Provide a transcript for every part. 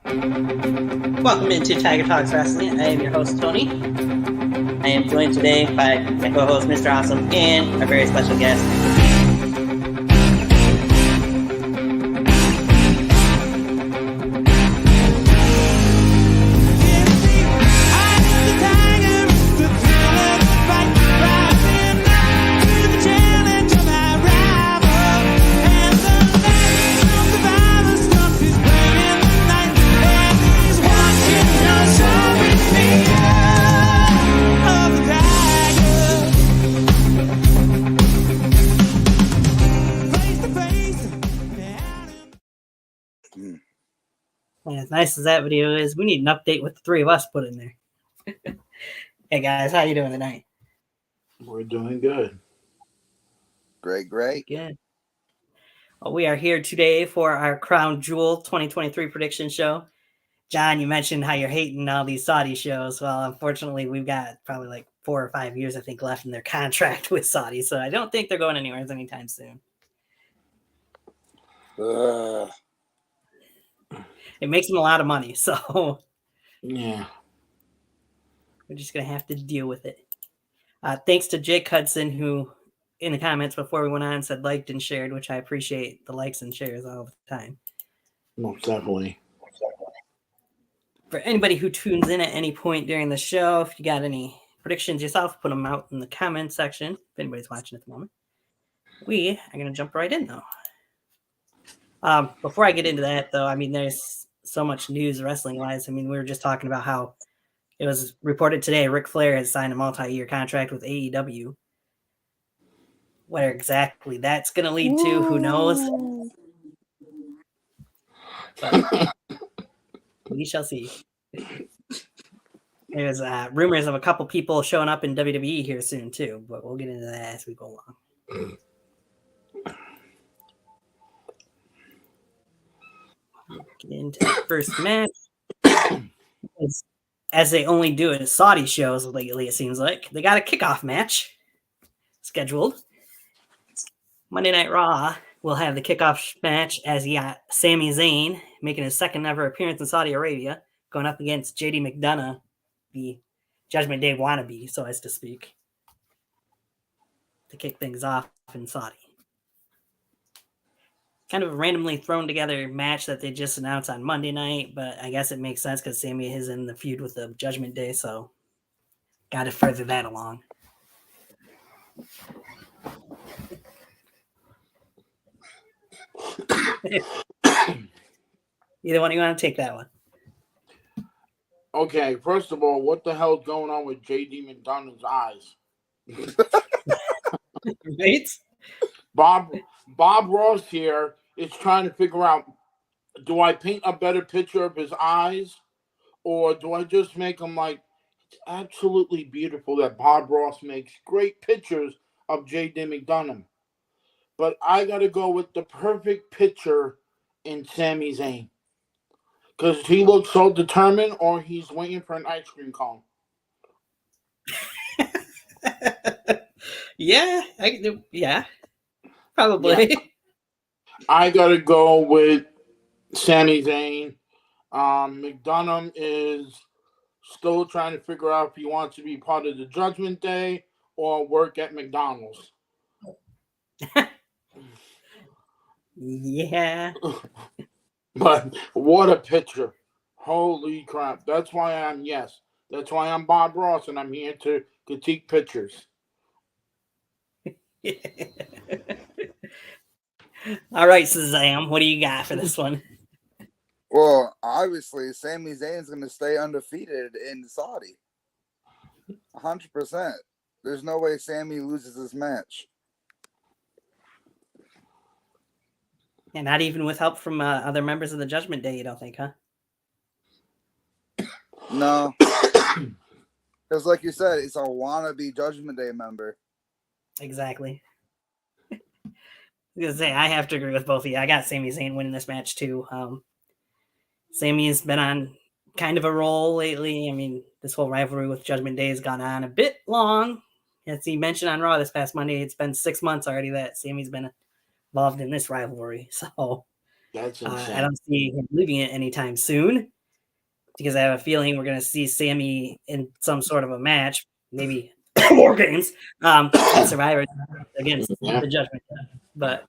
Welcome into Tiger Talks Wrestling. I am your host, Tony. I am joined today by my co-host, Mr. Awesome, and our very special guest. And as nice as that video is, we need an update with the three of us put in there. Hey guys, how you doing tonight? We're doing good. Great. Good. Well, we are here today for our Crown Jewel 2023 prediction show. John, you mentioned how you're hating all these Saudi shows. Well, unfortunately, we've got probably like 4 or 5 years, I think, left in their contract with Saudi, so I don't think they're going anywhere anytime soon. It makes them a lot of money, so yeah, we're just going to have to deal with it. Thanks to Jake Hudson, who in the comments before we went on said liked and shared, which I appreciate the likes and shares all the time. most definitely. For anybody who tunes in at any point during the show, if you got any predictions yourself, put them out in the comments section. If anybody's watching at the moment, we are going to jump right in though. Before I get into that though, I mean, there's so much news wrestling wise. I mean, we were just talking about how it was reported today Ric Flair has signed a multi-year contract with AEW. Where exactly that's going to lead to, who knows? But we shall see. There's rumors of a couple people showing up in WWE here soon too, but we'll get into that as we go along. Get into the first match. As they only do it at Saudi shows lately, it seems like. They got a kickoff match scheduled. Monday Night Raw will have the kickoff match as you got Sami Zayn making his second ever appearance in Saudi Arabia, going up against JD McDonough, the Judgment Day wannabe, so as to speak, to kick things off in Saudi. Kind of a randomly thrown together match that they just announced on Monday night, but I guess it makes sense because Sami is in the feud with the Judgment Day, so got to further that along. Either one, you want to take that one? Okay, first of all, what the hell's going on with JD McDonough's eyes? Right? Bob Ross here is trying to figure out, do I paint a better picture of his eyes, or do I just make them like, it's absolutely beautiful that Bob Ross makes great pictures of JD McDonough. But I got to go with the perfect picture in Sami Zayn. Because he looks so determined, or he's waiting for an ice cream cone. Yeah, probably. Yeah. I got to go with Sami Zayn. McDonough is still trying to figure out if he wants to be part of the Judgment Day or work at McDonald's. Yeah. But what a picture. Holy crap. That's why I'm Bob Ross, and I'm here to critique pictures. All right, Shazam, what do you got for this one? Well, obviously, Sami Zayn's going to stay undefeated in Saudi. 100%. There's no way Sami loses this match. And not even with help from other members of the Judgment Day, you don't think, huh? No. Because like you said, it's a wannabe Judgment Day member. Exactly. I was gonna say, I have to agree with both of you. I got Sami Zayn winning this match too. Sami's been on kind of a roll lately. I mean, this whole rivalry with Judgment Day has gone on a bit long. As he mentioned on Raw this past Monday, it's been 6 months already that Sami's been involved in this rivalry. So That's insane. I don't see him leaving it anytime soon. because I have a feeling we're going to see Sammy in some sort of a match, maybe War Games, at Survivor against Yeah. the Judgment. But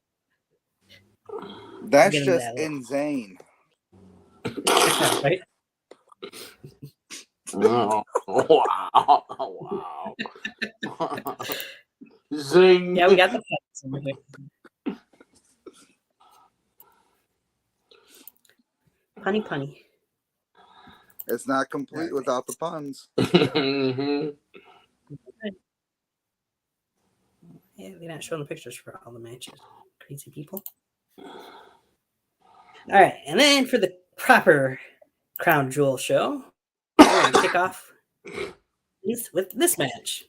That's get into just that later. insane. Right? Oh, wow. Wow. Zing. Yeah, we got the fights over here. Punny punny. It's not complete without the puns. Mhm. Yeah, they're not showing the pictures for all the matches. Crazy people. All right, and then for the proper Crown Jewel show, we're going to kick off with this match.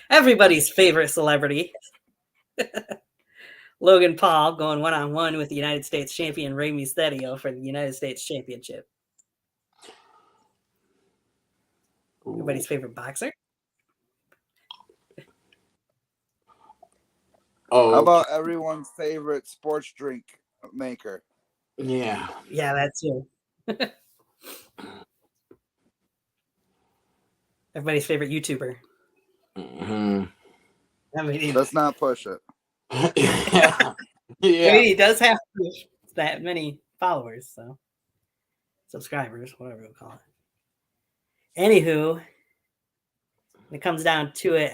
Everybody's favorite celebrity, Logan Paul, going one-on-one with the United States champion Rey Mysterio for the United States Championship. Everybody's favorite boxer. Oh, How about everyone's favorite sports drink maker? yeah. Yeah, that's you. Everybody's favorite YouTuber. Mhm. I mean, Let's not push it. Yeah. I Yeah. mean, he does have that many followers, so subscribers, whatever we'll call it. Anywho, when it comes down to it,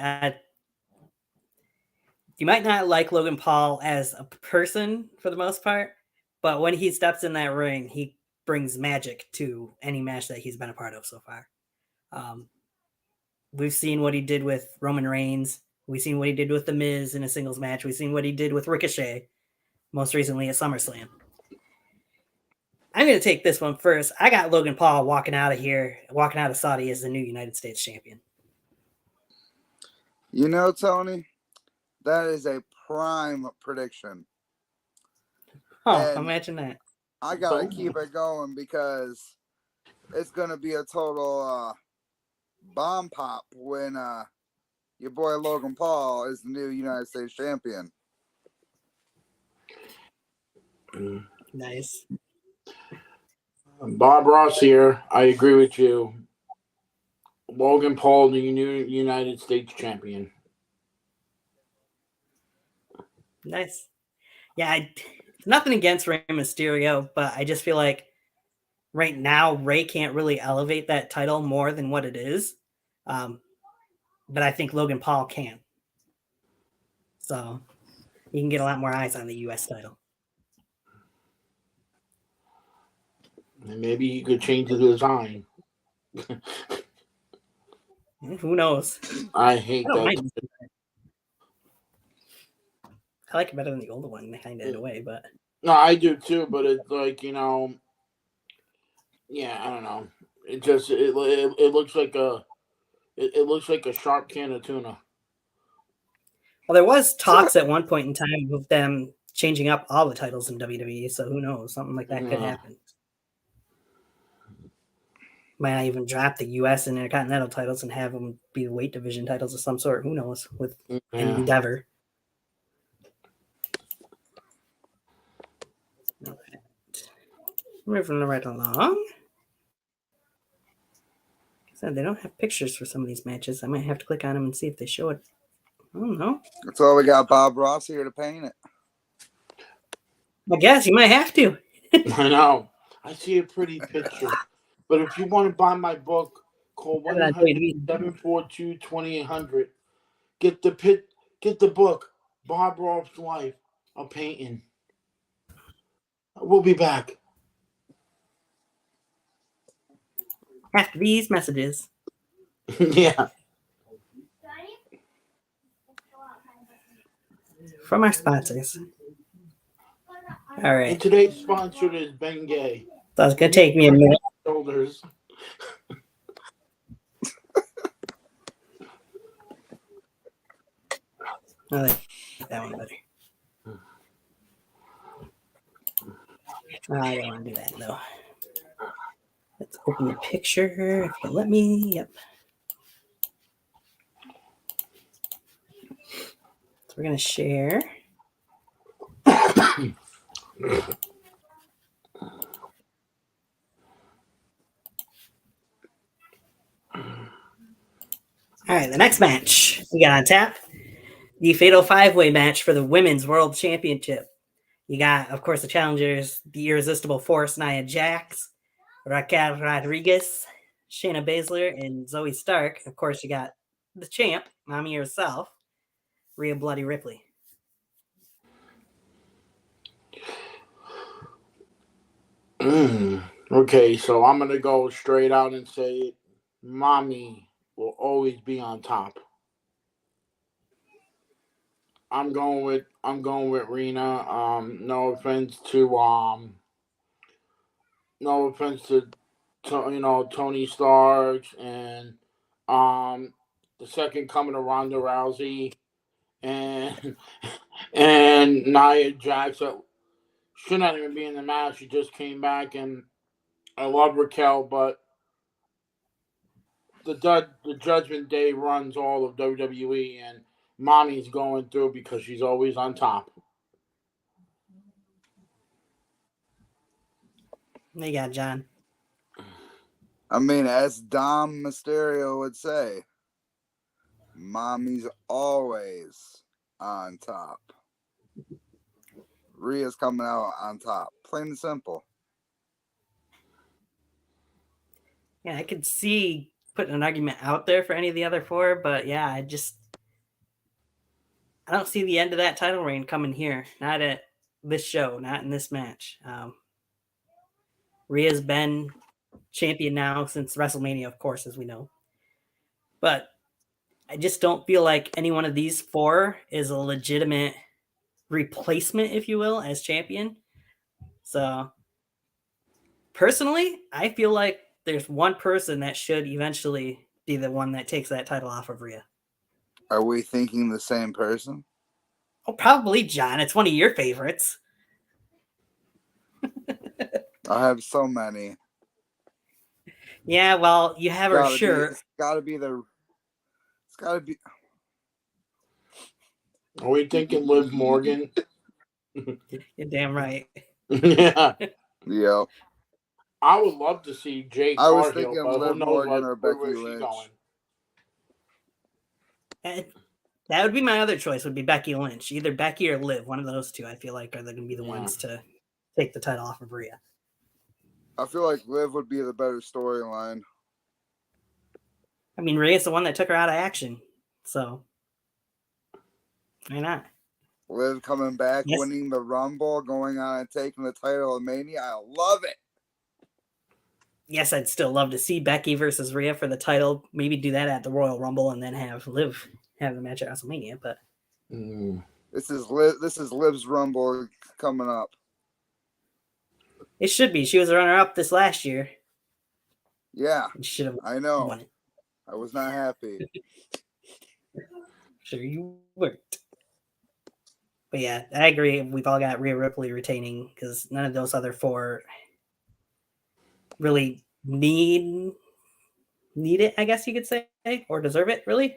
you might not like Logan Paul as a person for the most part, but when he steps in that ring, he brings magic to any match that he's been a part of so far. We've seen what he did with Roman Reigns. We've seen what he did with The Miz in a singles match. We've seen what he did with Ricochet, most recently at SummerSlam. I'm going to take this one first. I got Logan Paul walking out of Saudi as the new United States champion. You know, Tony, that is a prime prediction. Oh, And imagine that. I gotta keep it going because it's gonna be a total bomb pop when your boy Logan Paul is the new United States champion. Nice. Bob Ross here. I agree with you. Logan Paul, the new United States champion. Nice. Yeah, nothing against Rey Mysterio, but I just feel like right now Rey can't really elevate that title more than what it is. But I think Logan Paul can. So you can get a lot more eyes on the U.S. title. And maybe he could change the design. Who knows? I hate I don't that. mind. I like it better than the older one, kind of in a way, but No, I do too, but it's like, yeah, I don't know. It just it looks like it looks like a sharp can of tuna. well, there was talks at one point in time of them changing up all the titles in WWE, so who knows? Something like that could happen. Might not even drop the U.S. and Intercontinental titles and have them be the weight division titles of some sort. Who knows? With Endeavor. All right. Moving right along. So they don't have pictures for some of these matches. I might have to click on them and see if they show it. I don't know. That's why we got Bob Ross here to paint it. I guess you might have to. I know. I see a pretty picture. But if you want to buy my book, call 1-742-2800. Get the book, Bob Ross's Life, a painting. We'll be back. After these messages. Yeah. From our sponsors. All right. And today's sponsor is Bengay. So it's going to take me a minute. Shoulders. I like that one better. I don't want to do that, though. Let's open the picture. If you let me. Yep. So we're going to share. All right, the next match we got on tap, the Fatal 5-Way match for the Women's World Championship. You got, of course, the challengers, the Irresistible Force, Nia Jax, Raquel Rodriguez, Shayna Baszler, and Zoe Stark. Of course, you got the champ, Mommy herself, Rhea Bloody Ripley. Okay, so I'm gonna go straight out and say, Mommy will always be on top. I'm going with Rena. No offense to Tony Stark and the second coming of Ronda Rousey and and Nia Jax that should not even be in the match. She just came back, and I love Raquel, but the Judgment Day runs all of WWE, and Mommy's going through because she's always on top. There you got John. I mean, as Dom Mysterio would say, Mommy's always on top. Rhea's coming out on top. Plain and simple. Yeah, I could see putting an argument out there for any of the other four, but yeah, I don't see the end of that title reign coming here. Not at this show, not in this match. Rhea's been champion now since WrestleMania, of course, as we know. But I just don't feel like any one of these four is a legitimate replacement, if you will, as champion. So personally, I feel like there's one person that should eventually be the one that takes that title off of Rhea. Are we thinking the same person? Oh, probably John. It's one of your favorites. I have so many. Yeah, well, you have her shirt. It's gotta be. Are we thinking Liv Morgan? You're damn right. Yeah. Yeah. I would love to see Jade I was Cargill, thinking but Liv who knows Morgan or Becky where she's Lynch. going. And that would be my other choice, would be Becky Lynch. Either Becky or Liv. One of those two, I feel like, are going to be the ones to take the title off of Rhea. I feel like Liv would be the better storyline. I mean, Rhea's the one that took her out of action. So, why not? Liv coming back, Yes. winning the Rumble, going on and taking the title of Mania. I love it. Yes, I'd still love to see Becky versus Rhea for the title. Maybe do that at the Royal Rumble and then have Liv have the match at WrestleMania. But This is Liv's Rumble coming up. it should be. She was a runner-up this last year. Yeah, should have. I know. Won it. I was not happy. Sure you weren't. But yeah, I agree. We've all got Rhea Ripley retaining because none of those other four really need it, I guess you could say, or deserve it, really.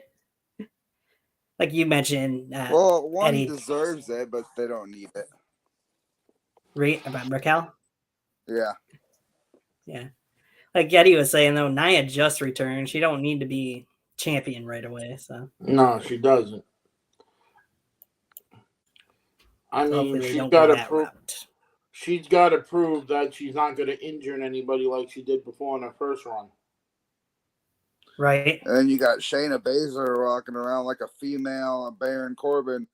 Like you mentioned, Well, one Eddie deserves it, but they don't need it. About Raquel. Yeah. Yeah. Like Eddie was saying, though, Nia just returned. She don't need to be champion right away. So no, she doesn't. I mean, she's got to prove that she's not going to injure anybody like she did before in her first run. Right. And then you got Shayna Baszler walking around like a female Baron Corbin.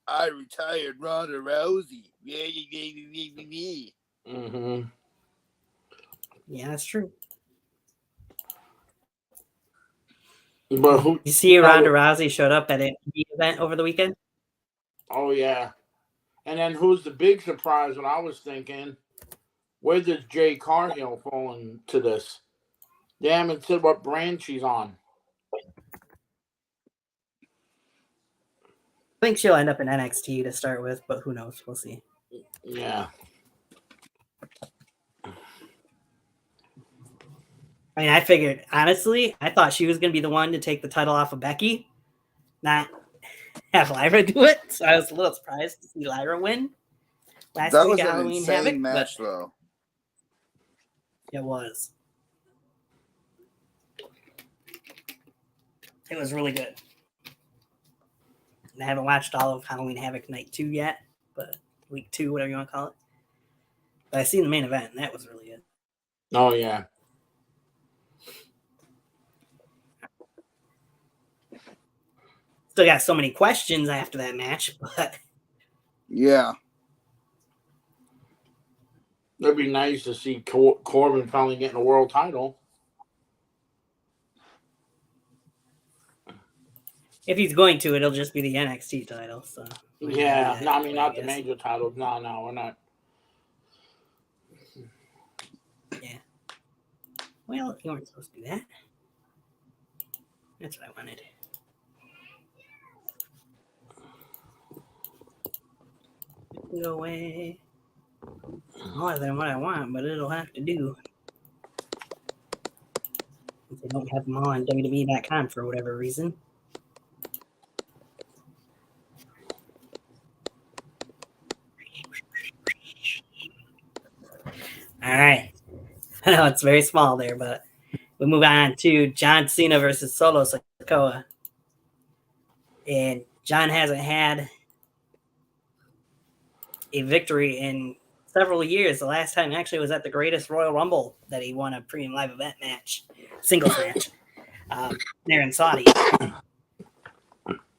I retired Ronda Rousey. Mm-hmm. Yeah, that's true. But who? You see, Ronda Rousey showed up at an event over the weekend. Oh yeah, and then who's the big surprise? What I was thinking, where does Jade Cargill fall into this? They haven't said what brand she's on. I think she'll end up in NXT to start with, but who knows? We'll see. Yeah. I mean, I figured, honestly, I thought she was going to be the one to take the title off of Becky, not have Lyra do it. So I was a little surprised to see Lyra win last that week was at an Halloween insane Havoc. Match, though. It was. It was really good. I haven't watched all of Halloween Havoc Night 2 yet, but week 2, whatever you want to call it. But I seen the main event, and that was really good. Oh, yeah. Still got so many questions after that match, but Yeah. It'd be nice to see Corbin finally getting a world title. if he's going to, it'll just be the NXT title. So Yeah, no, I mean, not the guess. major titles. No, we're not. Yeah. Well, you weren't supposed to do that. That's what I wanted. Go away. More than what I want, but it'll have to do. If they don't have them all on WWE.com for whatever reason. All right. I know it's very small there, but we move on to John Cena versus Solo Sikoa. And John hasn't had a victory in several years. The last time actually was at the Greatest Royal Rumble that he won a premium live event match, singles match, there in Saudi.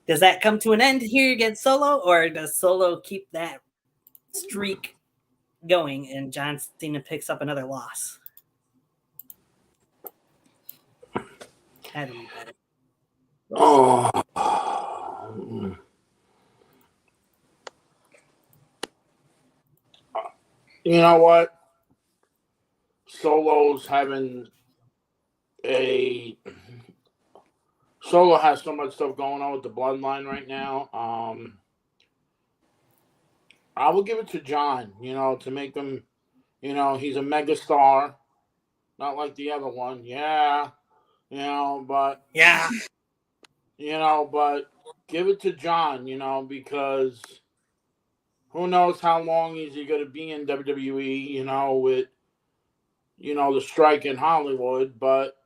Does that come to an end here against Solo, or does Solo keep that streak going and John Cena picks up another loss? That'd be better. Oh. You know what? Solo has so much stuff going on with the bloodline right now. I will give it to John, to make him, he's a mega star, not like the other one. Yeah, but yeah, but give it to John, because who knows how long is he going to be in WWE, with, the strike in Hollywood, but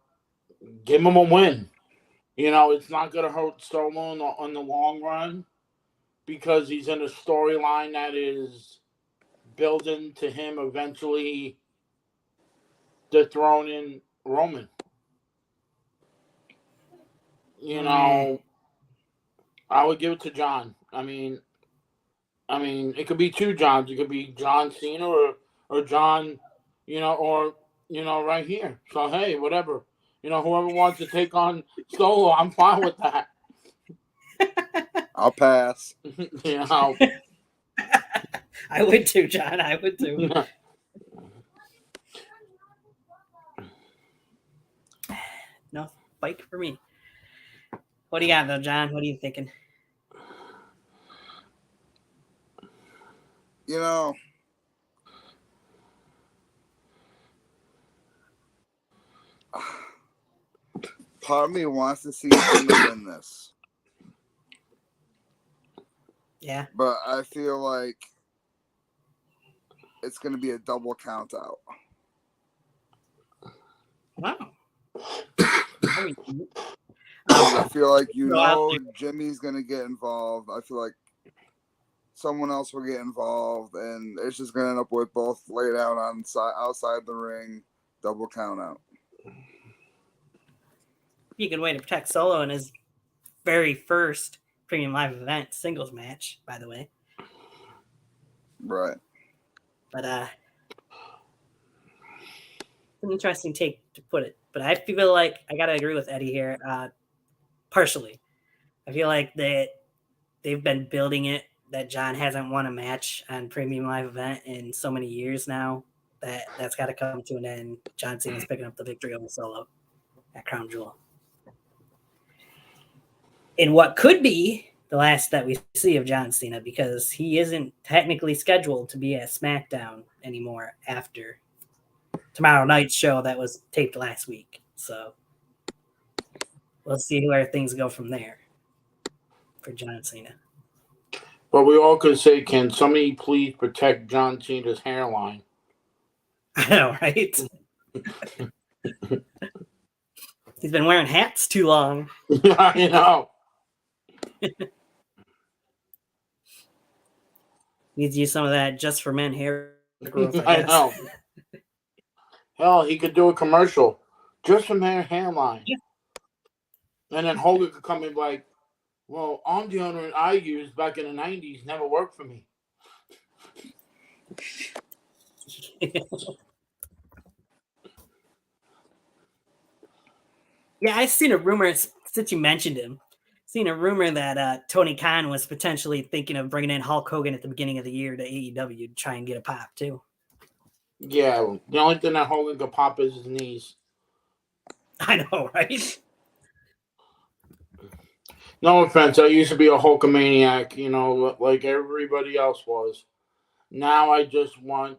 give him a win. It's not going to hurt Solo in the long run because he's in a storyline that is building to him eventually dethroning Roman. I would give it to John. I mean, it could be two Johns. It could be John Cena or John, right here. So, hey, whatever. Whoever wants to take on Solo, I'm fine with that. I'll pass. I would too, John. I would too. No spike for me. What do you got, though, John? What are you thinking? Part of me wants to see Cena win this. Yeah. But I feel like it's going to be a double count out. Wow. I feel like Jimmy's going to get involved. I feel like someone else will get involved, and it's just going to end up with both laid out outside the ring, double count out. Be a good way to protect Solo in his very first premium live event singles match, by the way. Right. But it's an interesting take to put it. But I feel like I gotta agree with Eddie here, partially. I feel like that they've been building it, that John hasn't won a match on premium live event in so many years now that's got to come to an end. John Cena's picking up the victory over Solo at Crown Jewel. In what could be the last that we see of John Cena, because he isn't technically scheduled to be at SmackDown anymore after tomorrow night's show that was taped last week. So we'll see where things go from there for John Cena. But we all could say, can somebody please protect John Cena's hairline? I know, right? He's been wearing hats too long. I know. Needs to use some of that just for men hair growth, I I guess. know. Hell, he could do a commercial just from their hairline. Yeah. And then Hogan could come in like, well, arm deodorant I used back in the 90s never worked for me. Yeah, I seen a rumor, since you mentioned him, seen a rumor that Tony Khan was potentially thinking of bringing in Hulk Hogan at the beginning of the year to AEW to try and get a pop, too. Yeah, the only thing that Hogan could pop is his knees. I know, right? No offense, I used to be a Hulkamaniac, you know, like everybody else was. Now I just want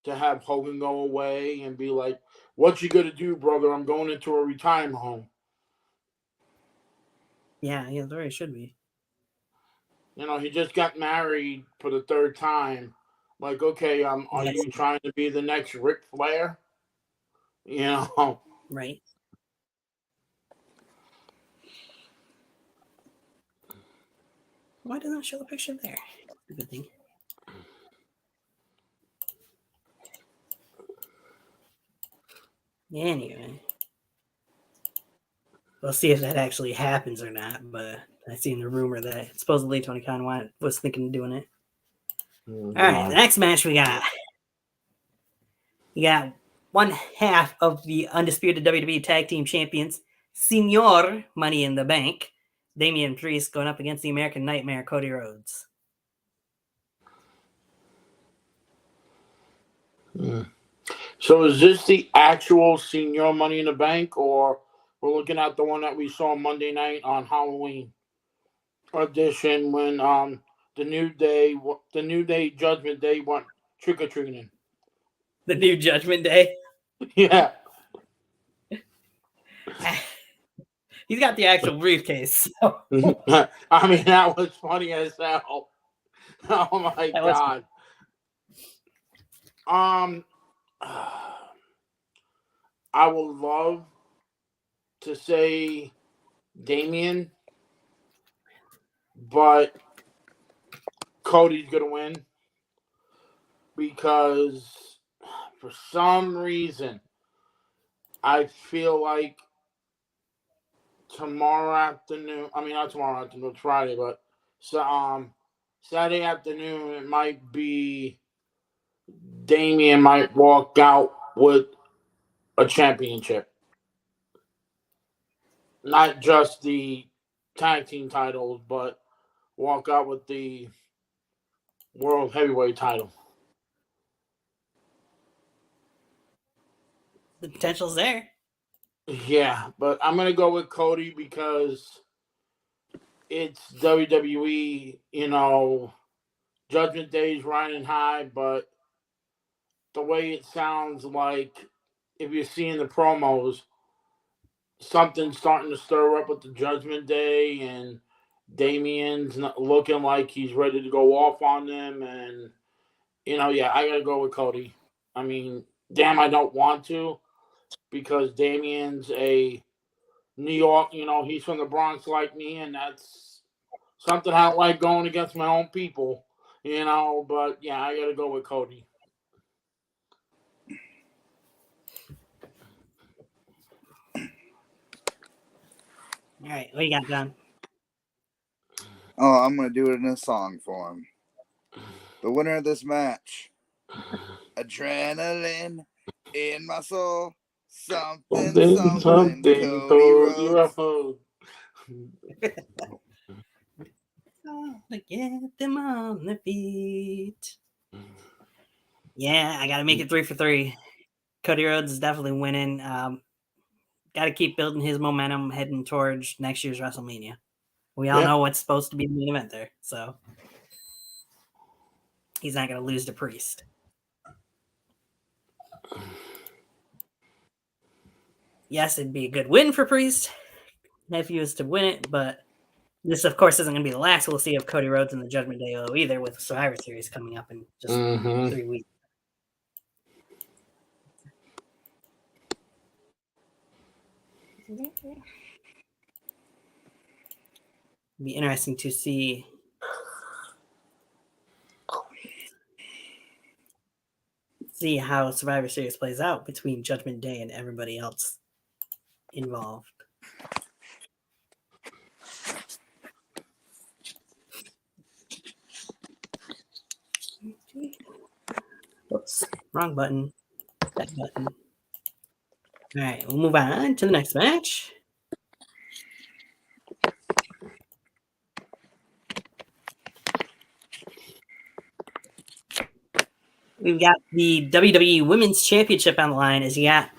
to have Hogan go away and be like, what you gonna do, brother? I'm going into a retirement home. Yeah, there he should be. You know, he just got married for the third time. Like, okay, are you trying to be the next Ric Flair? You know, right? Why doesn't it show the picture there? Good thing. Anyway, we'll see if that actually happens or not. But I seen the rumor that supposedly Tony Khan was thinking of doing it. All right, the next match we got one half of the undisputed WWE Tag Team Champions, Senior Money in the Bank, Damian Priest, going up against the American Nightmare, Cody Rhodes. So is this the actual Senior Money in the Bank, or we're looking at the one that we saw Monday night on Halloween edition when the New Day Judgment Day went trick or treating? The New Judgment Day. Yeah. He's got the actual briefcase. So. I mean, that was funny as hell. Oh my God. I would love to say Damian, but Cody's gonna win because for some reason I feel like tomorrow afternoon. I mean, not tomorrow afternoon, it's Friday, but Saturday afternoon it might be Damian might walk out with a championship. Not just the tag team titles, but walk out with the world heavyweight title. The potential's there. Yeah, but I'm going to go with Cody because it's WWE, you know, Judgment Day's riding high, but the way it sounds like, if you're seeing the promos, something's starting to stir up with the Judgment Day, and Damian's not looking like he's ready to go off on them. And, you know, yeah, I got to go with Cody. I mean, damn, I don't want to because Damian's a New York, you know, he's from the Bronx like me, and that's something I don't like going against my own people, you know. But, yeah, I got to go with Cody. All right, what you got, John? Oh, I'm going to do it in a song form. The winner of this match, adrenaline in my soul, something, Cody Rhodes. To get them on their feet. Yeah, I got to make it 3 for 3. Cody Rhodes is definitely winning. Got to keep building his momentum heading towards next year's WrestleMania. We all know what's supposed to be the main event there, so he's not going to lose to Priest. Yes, it'd be a good win for Priest if he was to win it, but this, of course, isn't going to be the last we'll see of Cody Rhodes in the Judgment Day either, with Survivor Series coming up in just 3 weeks. Be interesting to see how Survivor Series plays out between Judgment Day and everybody else involved. Oops, wrong button. That button. All right, we'll move on to the next match. We've got the WWE Women's Championship on the line as you got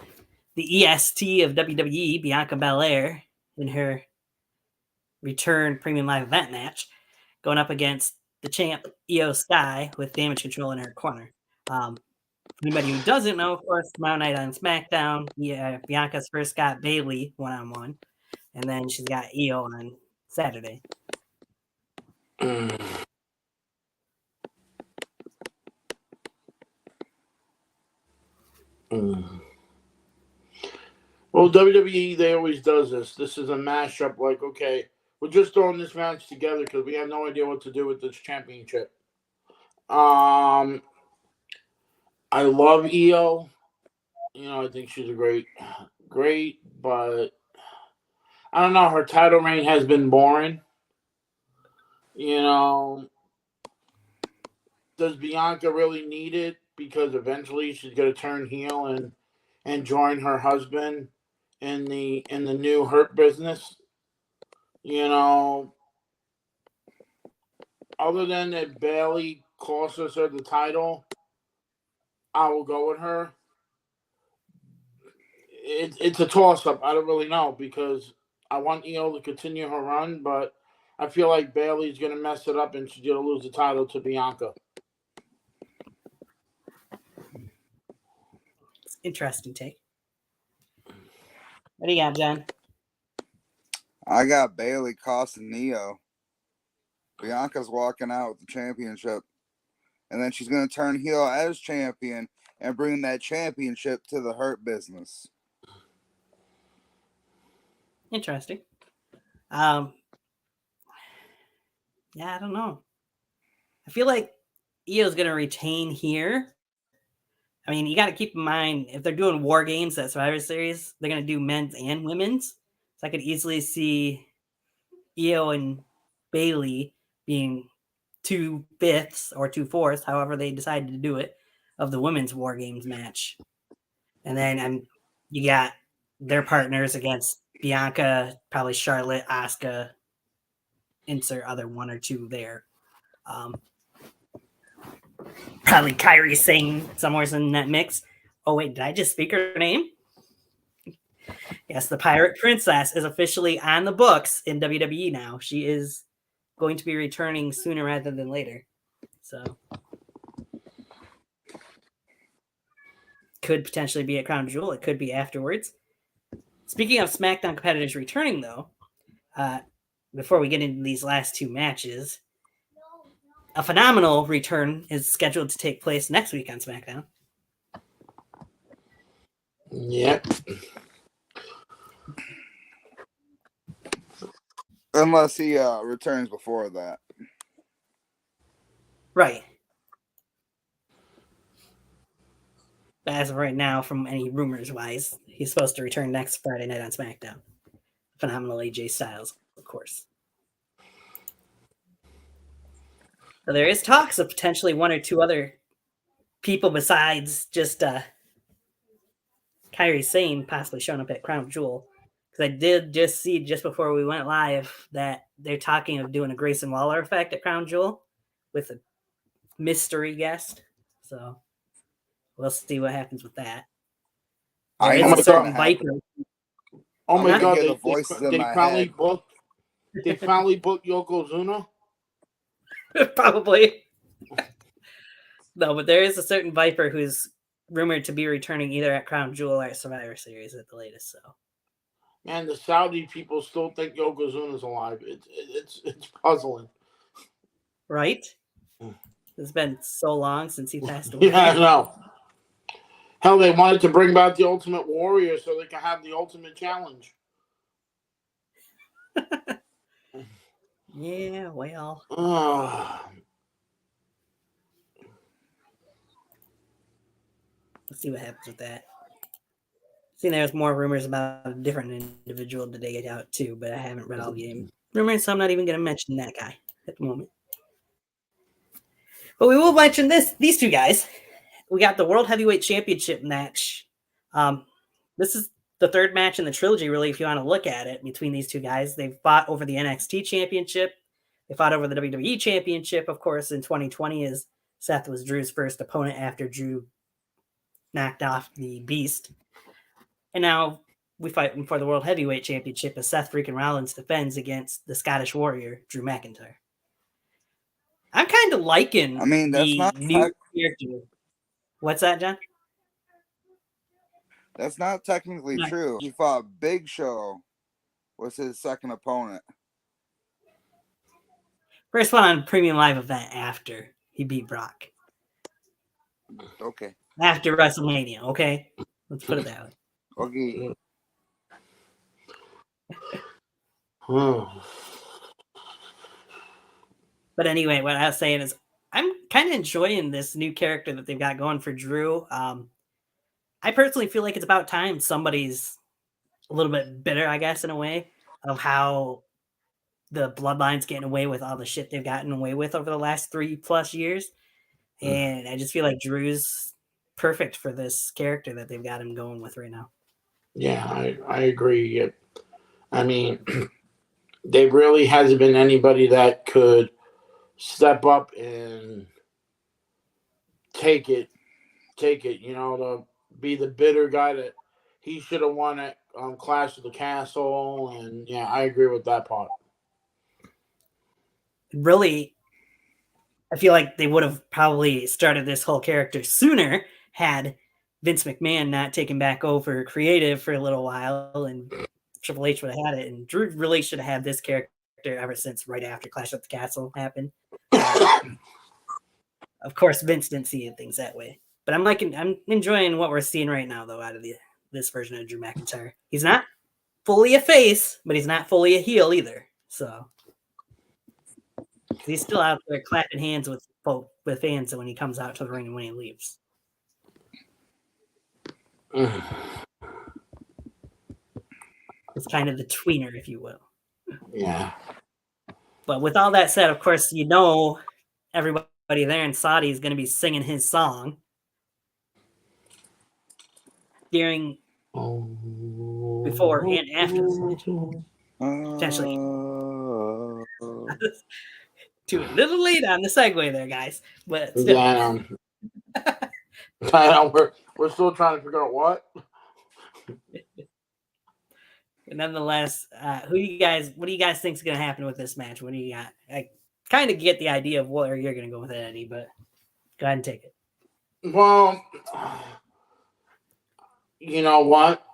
the EST of WWE, Bianca Belair, in her return premium live event match, going up against the champ Io Sky with Damage Control in her corner. Anybody who doesn't know, of course, tomorrow night on SmackDown, Bianca's first got Bayley one-on-one, and then she's got Io on Saturday. Well, WWE, they always does this. This is a mashup. Like, okay, we're just throwing this match together because we have no idea what to do with this championship. I love Io. I think she's a great, but I don't know. Her title reign has been boring. Does Bianca really need it? Because eventually she's going to turn heel and join her husband in the new Hurt Business. Other than that Bayley cost us her the title, I will go with her. It's a toss-up. I don't really know because I want Io to continue her run, but I feel like Bayley's going to mess it up and she's going to lose the title to Bianca. Interesting take. What do you got, John? I got Bayley costing Io. Bianca's walking out with the championship. And then she's going to turn heel as champion and bring that championship to the Hurt Business. Interesting. Yeah, I don't know. I feel like Io's going to retain here. I mean, you got to keep in mind, if they're doing War Games at Survivor Series, they're going to do men's and women's. So I could easily see Io and Bayley being 2/5 or 2/4, however they decided to do it, of the women's War Games match. And then you got their partners against Bianca, probably Charlotte, Asuka, insert other one or two there. Probably Kairi Sane somewhere in that mix. Oh, wait, did I just speak her name? Yes, the Pirate Princess is officially on the books in WWE now. She is going to be returning sooner rather than later. So, could potentially be at Crown Jewel. It could be afterwards. Speaking of SmackDown competitors returning, though, before we get into these last two matches, a phenomenal return is scheduled to take place next week on SmackDown. Yep. Unless he returns before that. Right. But as of right now, from any rumors-wise, he's supposed to return next Friday night on SmackDown. Phenomenal AJ Styles, of course. So there is talks of potentially one or two other people besides just Kairi Sane possibly showing up at Crown Jewel. Because I did just see just before we went live that they're talking of doing a Grayson Waller effect at Crown Jewel with a mystery guest. So we'll see what happens with that. There is a certain Viper. Oh my God! They finally booked Yokozuna. Probably. No, but there is a certain Viper who's rumored to be returning either at Crown Jewel or at Survivor Series at the latest. So, man, the Saudi people still think Yokozuna's alive. It's puzzling, right? It's been so long since he passed away. Yeah, I know. Hell, they wanted to bring back the Ultimate Warrior so they can have the Ultimate Challenge. Yeah, well. Let's see what happens with that. See, there's more rumors about a different individual today get out too, but I haven't read all the rumors, so I'm not even going to mention that guy at the moment. But we will mention these two guys. We got the World Heavyweight Championship match. This is the third match in the trilogy, really, if you want to look at it, between these two guys. They've fought over the NXT Championship. They fought over the WWE Championship, of course, in 2020, as Seth was Drew's first opponent after Drew knocked off the Beast. And now we fight for the World Heavyweight Championship as Seth freaking Rollins defends against the Scottish Warrior, Drew McIntyre. I'm kind of liking that's the not new character. What's that, John? That's not technically true. He fought Big Show was his second opponent. First one on Premium Live event after he beat Brock. Okay. After WrestleMania, okay? Let's put it that way. Okay. But anyway, what I was saying is I'm kind of enjoying this new character that they've got going for Drew. I personally feel like it's about time somebody's a little bit bitter, I guess, in a way, of how the Bloodline's getting away with all the shit they've gotten away with over the last 3+ years. And I just feel like Drew's perfect for this character that they've got him going with right now. Yeah, I agree. I mean, there really hasn't been anybody that could step up and take it, to be the bitter guy that he should have won at Clash of the Castle. And yeah, I agree with that part. Really, I feel like they would have probably started this whole character sooner had Vince McMahon not taken back over creative for a little while, and Triple H would have had it. And Drew really should have had this character ever since right after Clash at the Castle happened. Of course, Vince didn't see things that way, but I'm enjoying what we're seeing right now, though, out of this version of Drew McIntyre. He's not fully a face, but he's not fully a heel either. So he's still out there clapping hands with fans when he comes out to the ring and when he leaves. It's kind of the tweener, if you will. Yeah. But with all that said, of course, everybody there in Saudi is going to be singing his song during, before, and after the match. Potentially. Too little late on the segue there, guys. But still. Yeah, we're still trying to figure out what. But nonetheless, what do you guys think is going to happen with this match? What do you got? I kind of get the idea of where you're going to go with it, Eddie, but go ahead and take it. Well, you know what?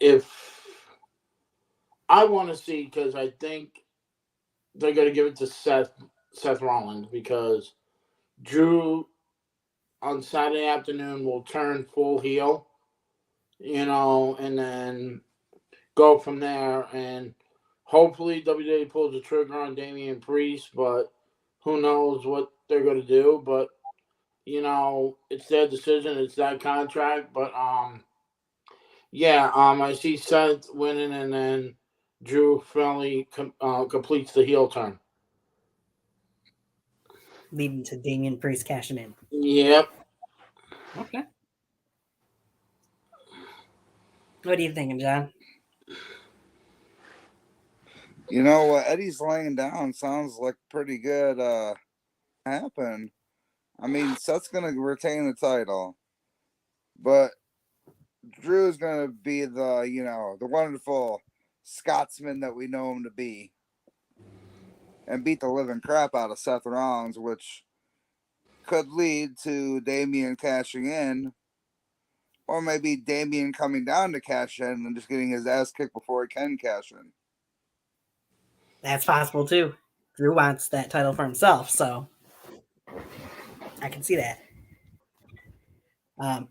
If I want to see, because I think they're going to give it to Seth Rollins, because Drew on Saturday afternoon will turn full heel, and then go from there. And hopefully WWE pulls the trigger on Damian Priest, but who knows what they're going to do. But, it's their decision. It's that contract. But, I see Seth winning, and then Drew finally completes the heel turn. Leading to Damian Priest cashing in. Yep. Okay. What are you thinking, John? What Eddie's laying down sounds like pretty good happen. I mean, Seth's going to retain the title, but Drew's going to be the wonderful Scotsman that we know him to be and beat the living crap out of Seth Rollins, which could lead to Damian cashing in, or maybe Damian coming down to cash in and just getting his ass kicked before he can cash in. That's possible too. Drew wants that title for himself, so I can see that. I'm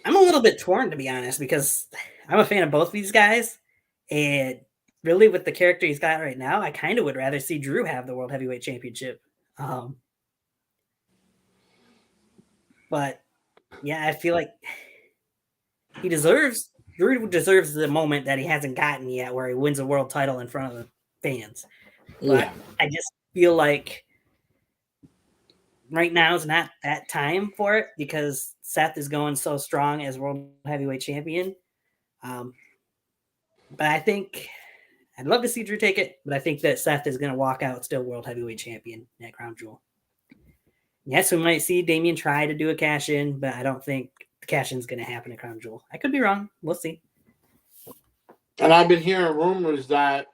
a little bit torn, to be honest, because I'm a fan of both these guys, and really, with the character he's got right now, I kind of would rather see Drew have the World Heavyweight Championship. But yeah, I feel like Drew deserves the moment that he hasn't gotten yet, where he wins a world title in front of the fans. But I just feel like right now is not that time for it because Seth is going so strong as World Heavyweight Champion. But I think I'd love to see Drew take it, but I think that Seth is going to walk out still World Heavyweight Champion at Crown Jewel. Yes, we might see Damian try to do a cash in, but I don't think the cash in is going to happen at Crown Jewel. I could be wrong. We'll see. And I've been hearing rumors that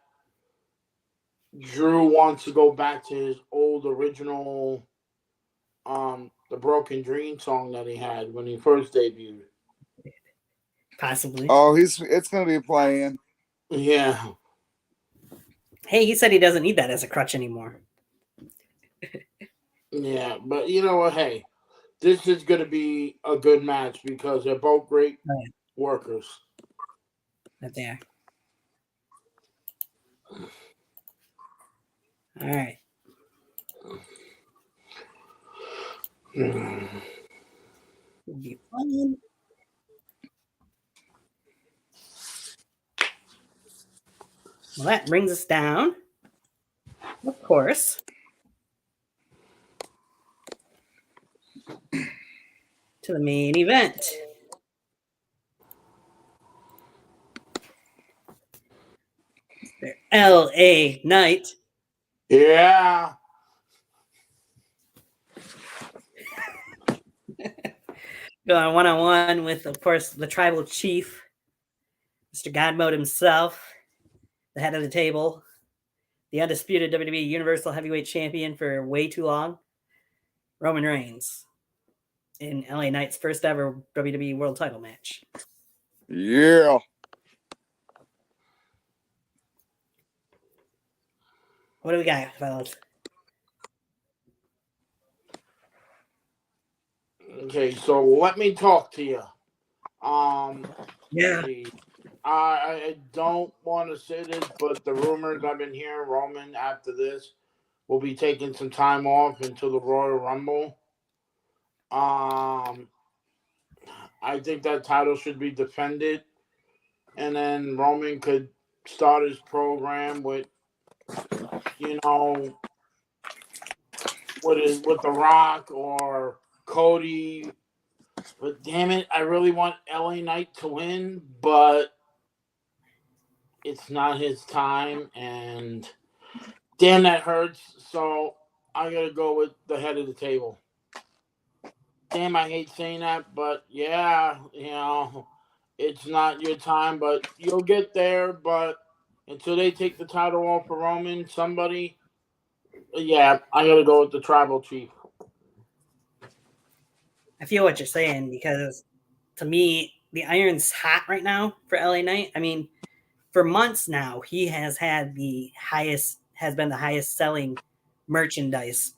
Drew wants to go back to his old original, the Broken Dream song that he had when he first debuted. Possibly. Oh, it's going to be playing. Yeah. Hey, he said he doesn't need that as a crutch anymore. Yeah, but you know what? Hey, this is going to be a good match because they're both great workers. Right there. All right. It'll be fun. Well, that brings us down, of course, to the main event. The LA Knight. Yeah. Going one-on-one with, of course, the tribal chief, Mr. God Mode himself, the head of the table, the undisputed WWE Universal Heavyweight Champion for way too long, Roman Reigns, in LA Knight's first ever WWE World Title match. Yeah. What do we got, fellas? Okay, so let me talk to you. Yeah. I don't want to say this, but the rumors I've been hearing, Roman after this will be taking some time off until the Royal Rumble. I think that title should be defended, and then Roman could start his program with, with The Rock or Cody. But damn it, I really want LA Knight to win, but it's not his time, and damn, that hurts. So I gotta go with the head of the table. Damn, I hate saying that, but yeah, it's not your time, but you'll get there. But until they take the title off for Roman, somebody, yeah, I gotta go with the tribal chief. I feel what you're saying because to me, the iron's hot right now for LA Knight. I mean, for months now, he has been the highest selling merchandise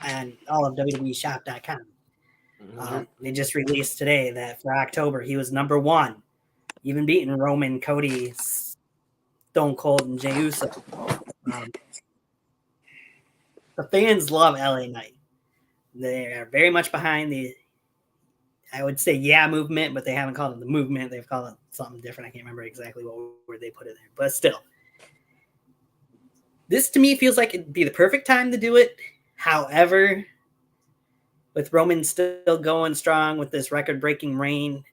on all of WWEshop.com. They just released today that for October, he was number one, even beating Roman, Cody, Stone Cold, and Jey Uso. The fans love LA Knight. They are very much behind I would say, movement, but they haven't called it the movement. They've called it something different. I can't remember exactly what word they put it in, but still. This to me feels like it'd be the perfect time to do it. However, with Roman still going strong with this record-breaking reign,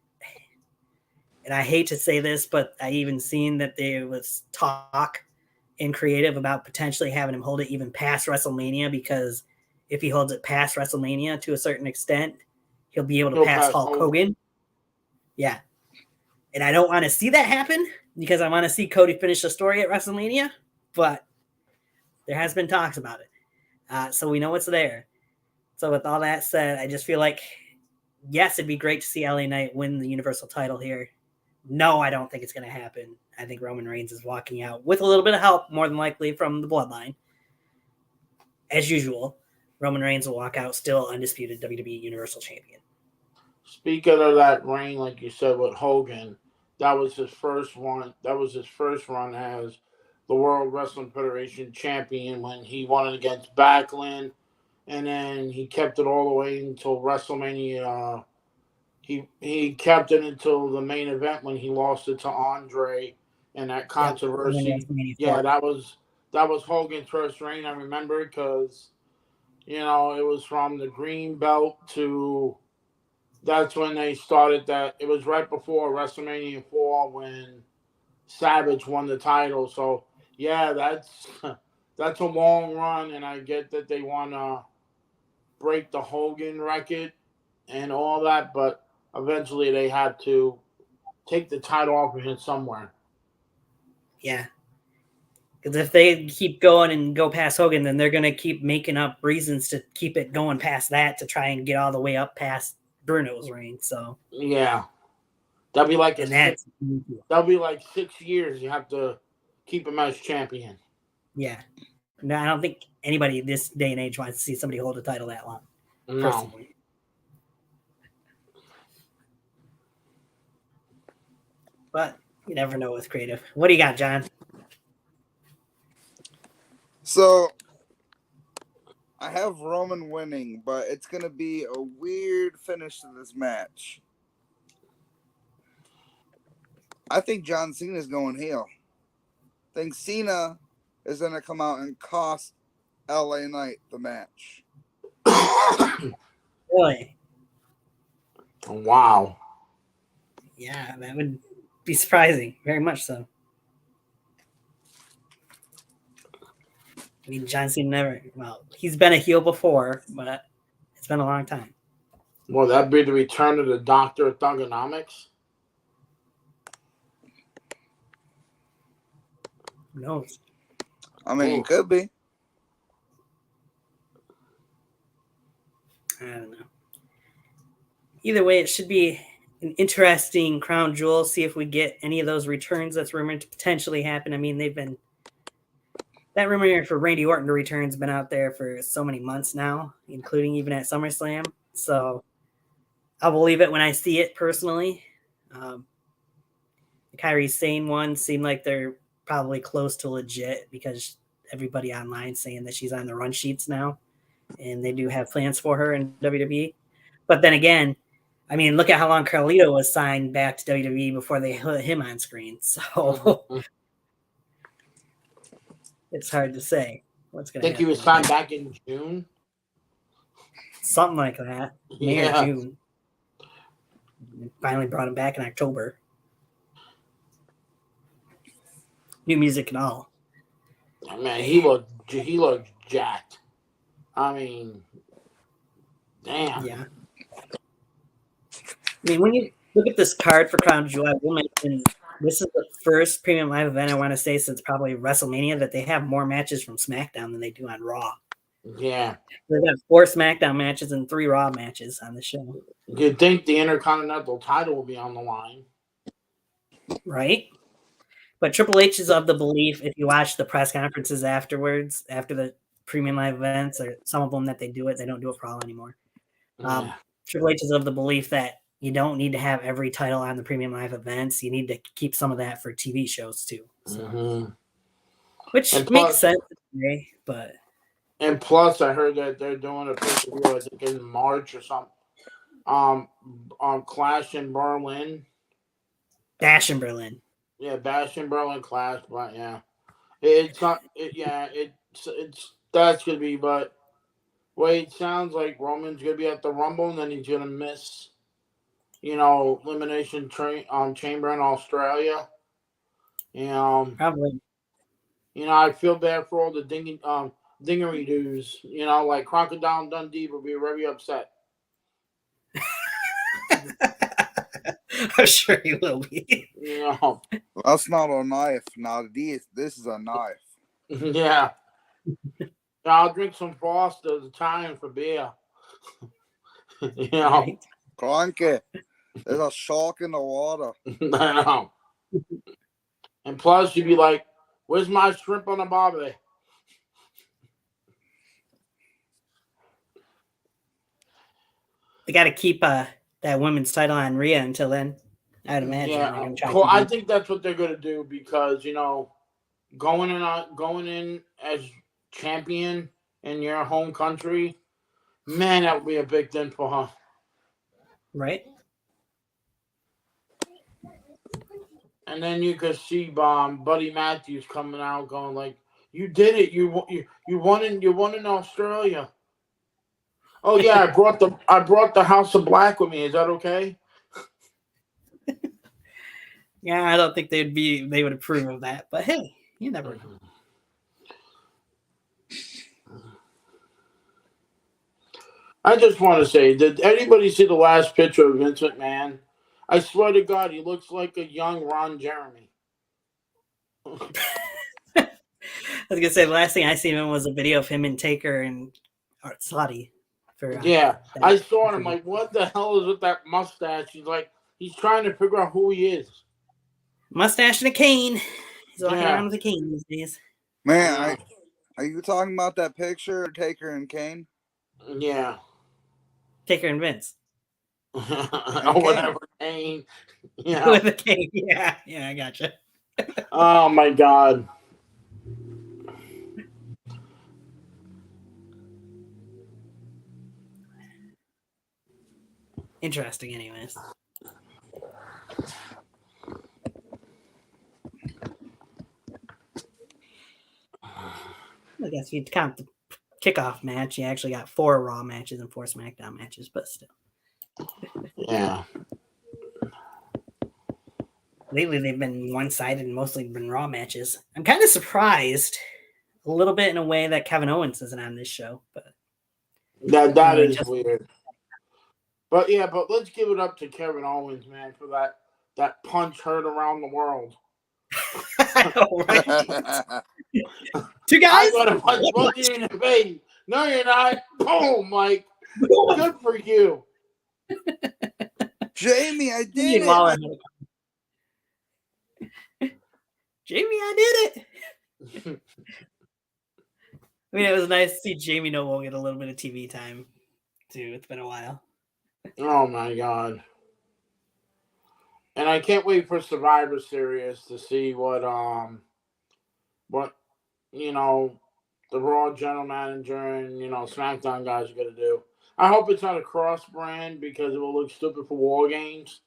and I hate to say this, but I even seen that there was talk in creative about potentially having him hold it even past WrestleMania, because if he holds it past WrestleMania to a certain extent, he'll be able to pass Hulk Hogan. Yeah. And I don't want to see that happen because I want to see Cody finish the story at WrestleMania, but there has been talks about it. So we know what's there. So with all that said, I just feel like, yes, it'd be great to see LA Knight win the Universal title here. No, I don't think it's going to happen. I think Roman Reigns is walking out with a little bit of help, more than likely from the bloodline. As usual, Roman Reigns will walk out still undisputed WWE Universal Champion. Speaking of that reign, like you said with Hogan, that was his first one. That was his first run as the World Wrestling Federation champion when he won it against Backlund, and then he kept it all the way until WrestleMania. He kept it until the main event when he lost it to Andre, and that Yep. And then controversy. WrestleMania Yeah, 4. that was Hogan's first reign. I remember because it was from the green belt to that's when they started that. It was right before WrestleMania 4 when Savage won the title. So yeah, that's that's a long run, and I get that they want to break the Hogan record and all that, but eventually they had to take the title off of him somewhere. Yeah. Because if they keep going and go past Hogan, then they're going to keep making up reasons to keep it going past that to try and get all the way up past Bruno's reign. So Yeah, that'll be like and that's 6 years. You have to keep him as champion. yeah. No, I don't think anybody this day and age wants to see somebody hold a title that long. No, Personally. But you never know with creative. What do you got, John? So I have Roman winning, but it's going to be a weird finish to this match. I think John Cena is going heel. I think Cena is going to come out and cost LA Knight the match. Really? Wow. Yeah, that would be surprising. Very much so. I mean, John Cena he's been a heel before, but it's been a long time. Will that be the return of the Doctor of Thugonomics? Who knows? I mean, it could be. I don't know. Either way, it should be an interesting crown jewel. See if we get any of those returns that's rumored to potentially happen. I mean, that rumor for Randy Orton to return has been out there for so many months now, including even at SummerSlam. So I'll believe it when I see it personally. The Kairi Sane one seemed like they're probably close to legit because everybody online saying that she's on the run sheets now, and they do have plans for her in WWE. But then again, I mean, look at how long Carlito was signed back to WWE before they put him on screen. So it's hard to say what's going to happen. Think he was signed back in June? Something like that. May or Yeah. June. Finally brought him back in October. New music and all. Man, he looked jacked. I mean, damn. Yeah. I mean, when you look at this card for Crown Jewel, I will mention this is the first premium live event I want to say since probably WrestleMania that they have more matches from SmackDown than they do on Raw. Yeah. They've got 4 SmackDown matches and 3 Raw matches on the show. You'd think the Intercontinental title will be on the line. Right? But Triple H is of the belief, if you watch the press conferences afterwards, after the premium live events, or some of them that they don't do it for all anymore. Yeah. Triple H is of the belief that you don't need to have every title on the premium live events. You need to keep some of that for TV shows too. So, which makes sense today, but and plus I heard that they're doing a pay-per-view, I think in March or something. On Clash in Berlin. Bash in Berlin. Yeah, Bash in Berlin Clash, but yeah. It's not it's that's gonna be, but wait, it sounds like Roman's gonna be at the Rumble and then he's gonna miss Elimination Chamber in Australia. Probably. I feel bad for all the dingery-doos. Like Crocodile Dundee will be very upset. I'm sure he will be. That's not a knife. Now this is a knife. Yeah. I'll drink some Foster's Italian for beer. Right. Clanky. There's a shark in the water. I know. And plus, you'd be like, "Where's my shrimp on the barbie?" They got to keep that women's title on Rhea until then. I'd imagine they're Yeah, going to try to cool. keep I him. think that's what they're gonna do because going in as champion in your home country, man, that would be a big thing for her. Right? And then you could see Buddy Matthews coming out going like, "You did it! You won in Australia." Oh yeah, I brought the House of Black with me. Is that okay? Yeah, I don't think they would approve of that. But hey, you never know. I just want to say, did anybody see the last picture of Vince McMahon? I swear to God, he looks like a young Ron Jeremy. I was gonna say the last thing I seen him was a video of him and Taker and Saudi. For Yeah, that I saw him interview. like, what the hell is with that mustache? He's trying to figure out who he is. Mustache and a cane. He's walking Yeah. around with a cane these days. Man, are you talking about that picture of Taker and Kane? Yeah. Taker and Vince. Or whatever. Kane. Yeah. With a cane. Yeah, I gotcha. Oh my God. Interesting, anyways. I guess if you count the kickoff match, you actually got 4 Raw matches and 4 SmackDown matches, but still. Yeah. Lately, they've been one-sided and mostly been Raw matches. I'm kind of surprised, a little bit in a way, that Kevin Owens isn't on this show, but That is weird. But yeah, let's give it up to Kevin Owens, man, for that punch heard around the world. I know, right? 2 guys? I'm gonna punch both of you in the face. No, you're not. Boom, Mike. Good for you. Jamie, I did it. Jamie, I did it. I mean, it was nice to see Jamie Noble get a little bit of TV time, too. It's been a while. Oh, my God. And I can't wait for Survivor Series to see what the Raw general manager and, SmackDown guys are going to do. I hope it's not a cross-brand because it will look stupid for War Games.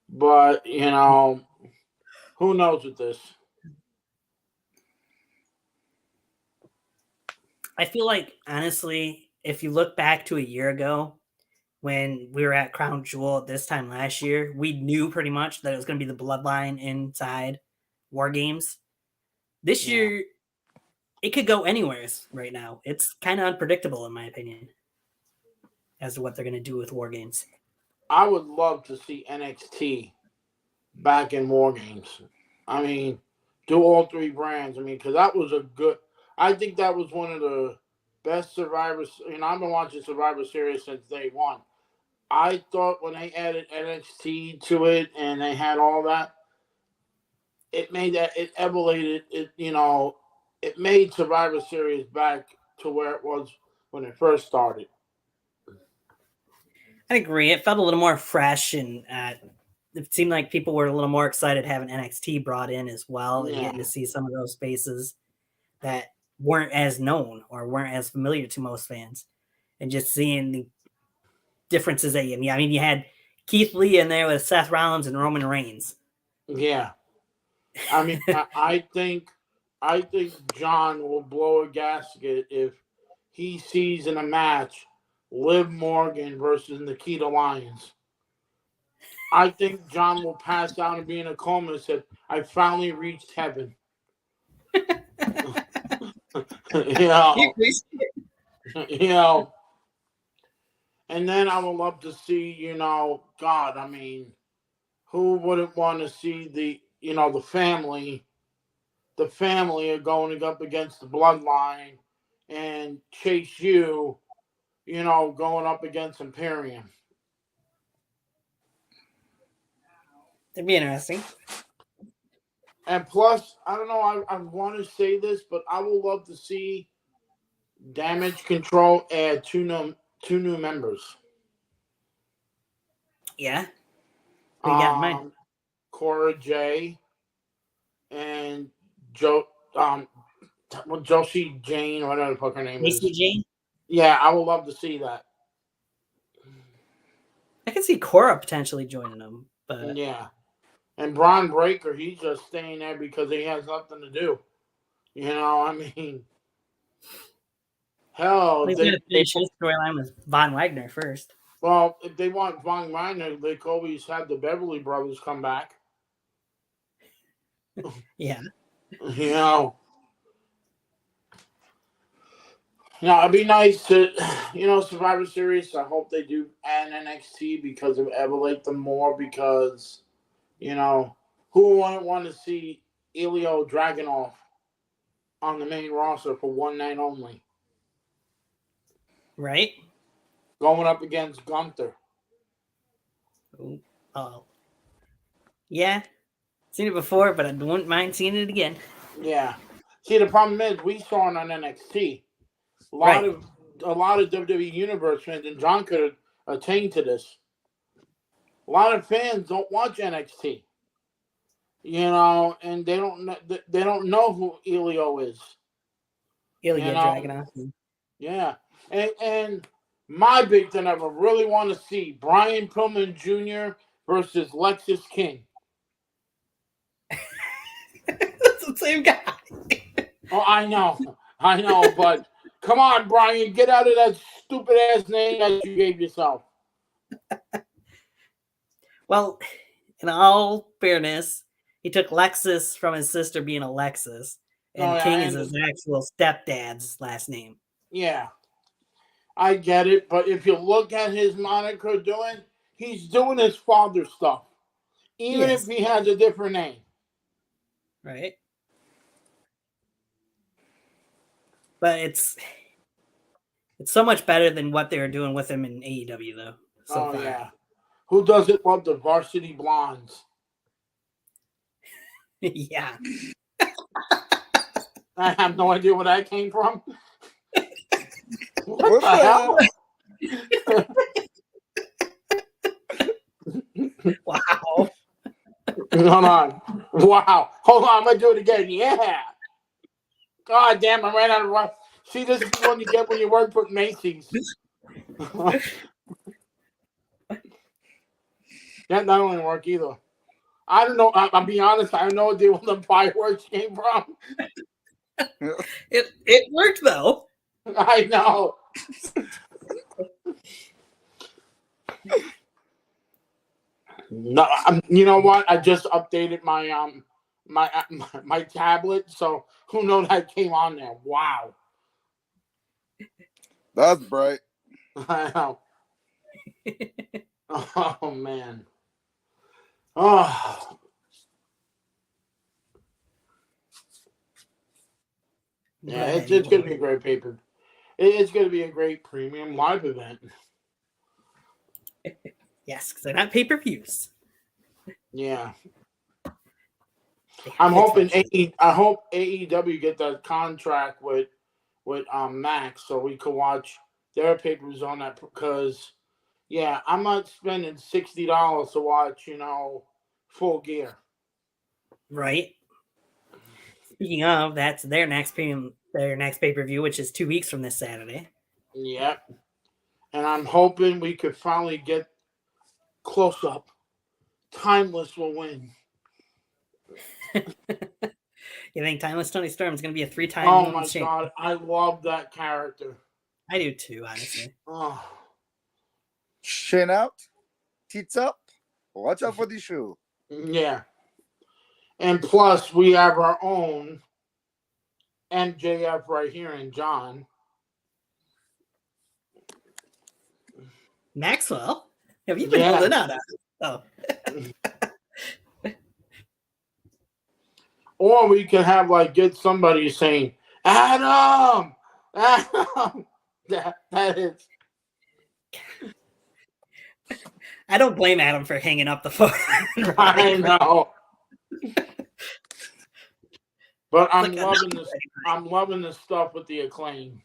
But, who knows with this? I feel like, honestly, if you look back to a year ago when we were at Crown Jewel at this time last year, we knew pretty much that it was going to be the Bloodline inside War Games. This year, it could go anywhere right now. It's kind of unpredictable, in my opinion, as to what they're going to do with War Games. I would love to see NXT back in War Games. I mean, do all 3 brands. I mean, because that was I think that was one of the best Survivors. I've been watching Survivor Series since day one. I thought when they added NXT to it and they had all that, it elevated it. It made Survivor Series back to where it was when it first started. I agree. It felt a little more fresh, and it seemed like people were a little more excited having NXT brought in as well, and getting to see some of those faces that weren't as known or weren't as familiar to most fans, and just seeing the differences that you had Keith Lee in there with Seth Rollins and Roman Reigns. Yeah. I mean, I think John will blow a gasket if he sees in a match Liv Morgan versus Nikita Lyons. I think John will pass out and be in a coma and said, "I finally reached heaven." And then I would love to see, God, I mean, who wouldn't want to see the family are going up against the Bloodline and Chase U, going up against Imperium. It'd be interesting. And plus, I don't know, I want to say this, but I would love to see Damage Control add 2 new members. Yeah. What you got in mind? Cora J and Josie Jane, whatever the fuck her name is. Macy Jane. Yeah, I would love to see that. I can see Cora potentially joining them, but Yeah. And Braun Breaker, he's just staying there because he has nothing to do. You know, I mean, hell, we've got to finish his storyline with Von Wagner first. well, if they want Von Wagner, they could always have the Beverly Brothers come back. Yeah. You know. Yeah, it'd be nice to, Survivor Series. I hope they do add NXT because it would elevate them more because, who wouldn't want to see Ilya Dragunov on the main roster for one night only? Right? Going up against Gunther. Oh. Yeah. Seen it before, but I wouldn't mind seeing it again. Yeah. See, the problem is we saw it on NXT. A lot of WWE Universe fans, and John could attain to this. A lot of fans don't watch NXT. And they don't know who Elio is. Ilya Dragunov. Yeah. And my big thing I really want to see Brian Pillman Jr. versus Lexis King. That's the same guy. Oh, I know, but come on, Brian, get out of that stupid ass name that you gave yourself. Well, in all fairness, he took Lexus from his sister being Alexis, and King is his actual stepdad's last name. Yeah, I get it, but if you look at his moniker he's doing his father stuff, even if he has a different name. Right. But it's so much better than what they were doing with him in AEW, though. So far. Yeah. Who doesn't love the Varsity Blondes? Yeah. I have no idea where that came from. What the hell? Wow. Hold on. Wow. Hold on. I'm going to do it again. Yeah. God damn, I ran out of rough. See, this is what you get when you work for Macy's. That not only work either. I don't know. I'll be honest. I have no idea where the fireworks came from. It worked, though. I know. No, you know what? I just updated my my tablet, so who knows that came on there? Wow, that's bright. I know. Oh man. Oh. Yeah, it's gonna be a great paper. It's gonna be a great premium live event. Yes, because they're not pay-per-views. Yeah. I hope AEW get that contract with Max so we could watch their papers on that because I'm not spending $60 to watch, Full Gear. Right. Speaking of, that's their next pay-per-view, which is 2 weeks from this Saturday. Yep. And I'm hoping we could finally get close up. Timeless will win. You think Timeless Tony Storm is going to be a 3-time Oh my God, I love that character. I do too, honestly. Oh. Chin out, tits up, watch out for the shoe. Yeah. And plus, we have our own MJF right here in John. Maxwell? Have you been holding out? Oh. Or we can have get somebody saying, Adam! Adam! That is. I don't blame Adam for hanging up the phone. I know. But I'm loving this. I'm loving this stuff with the Acclaim.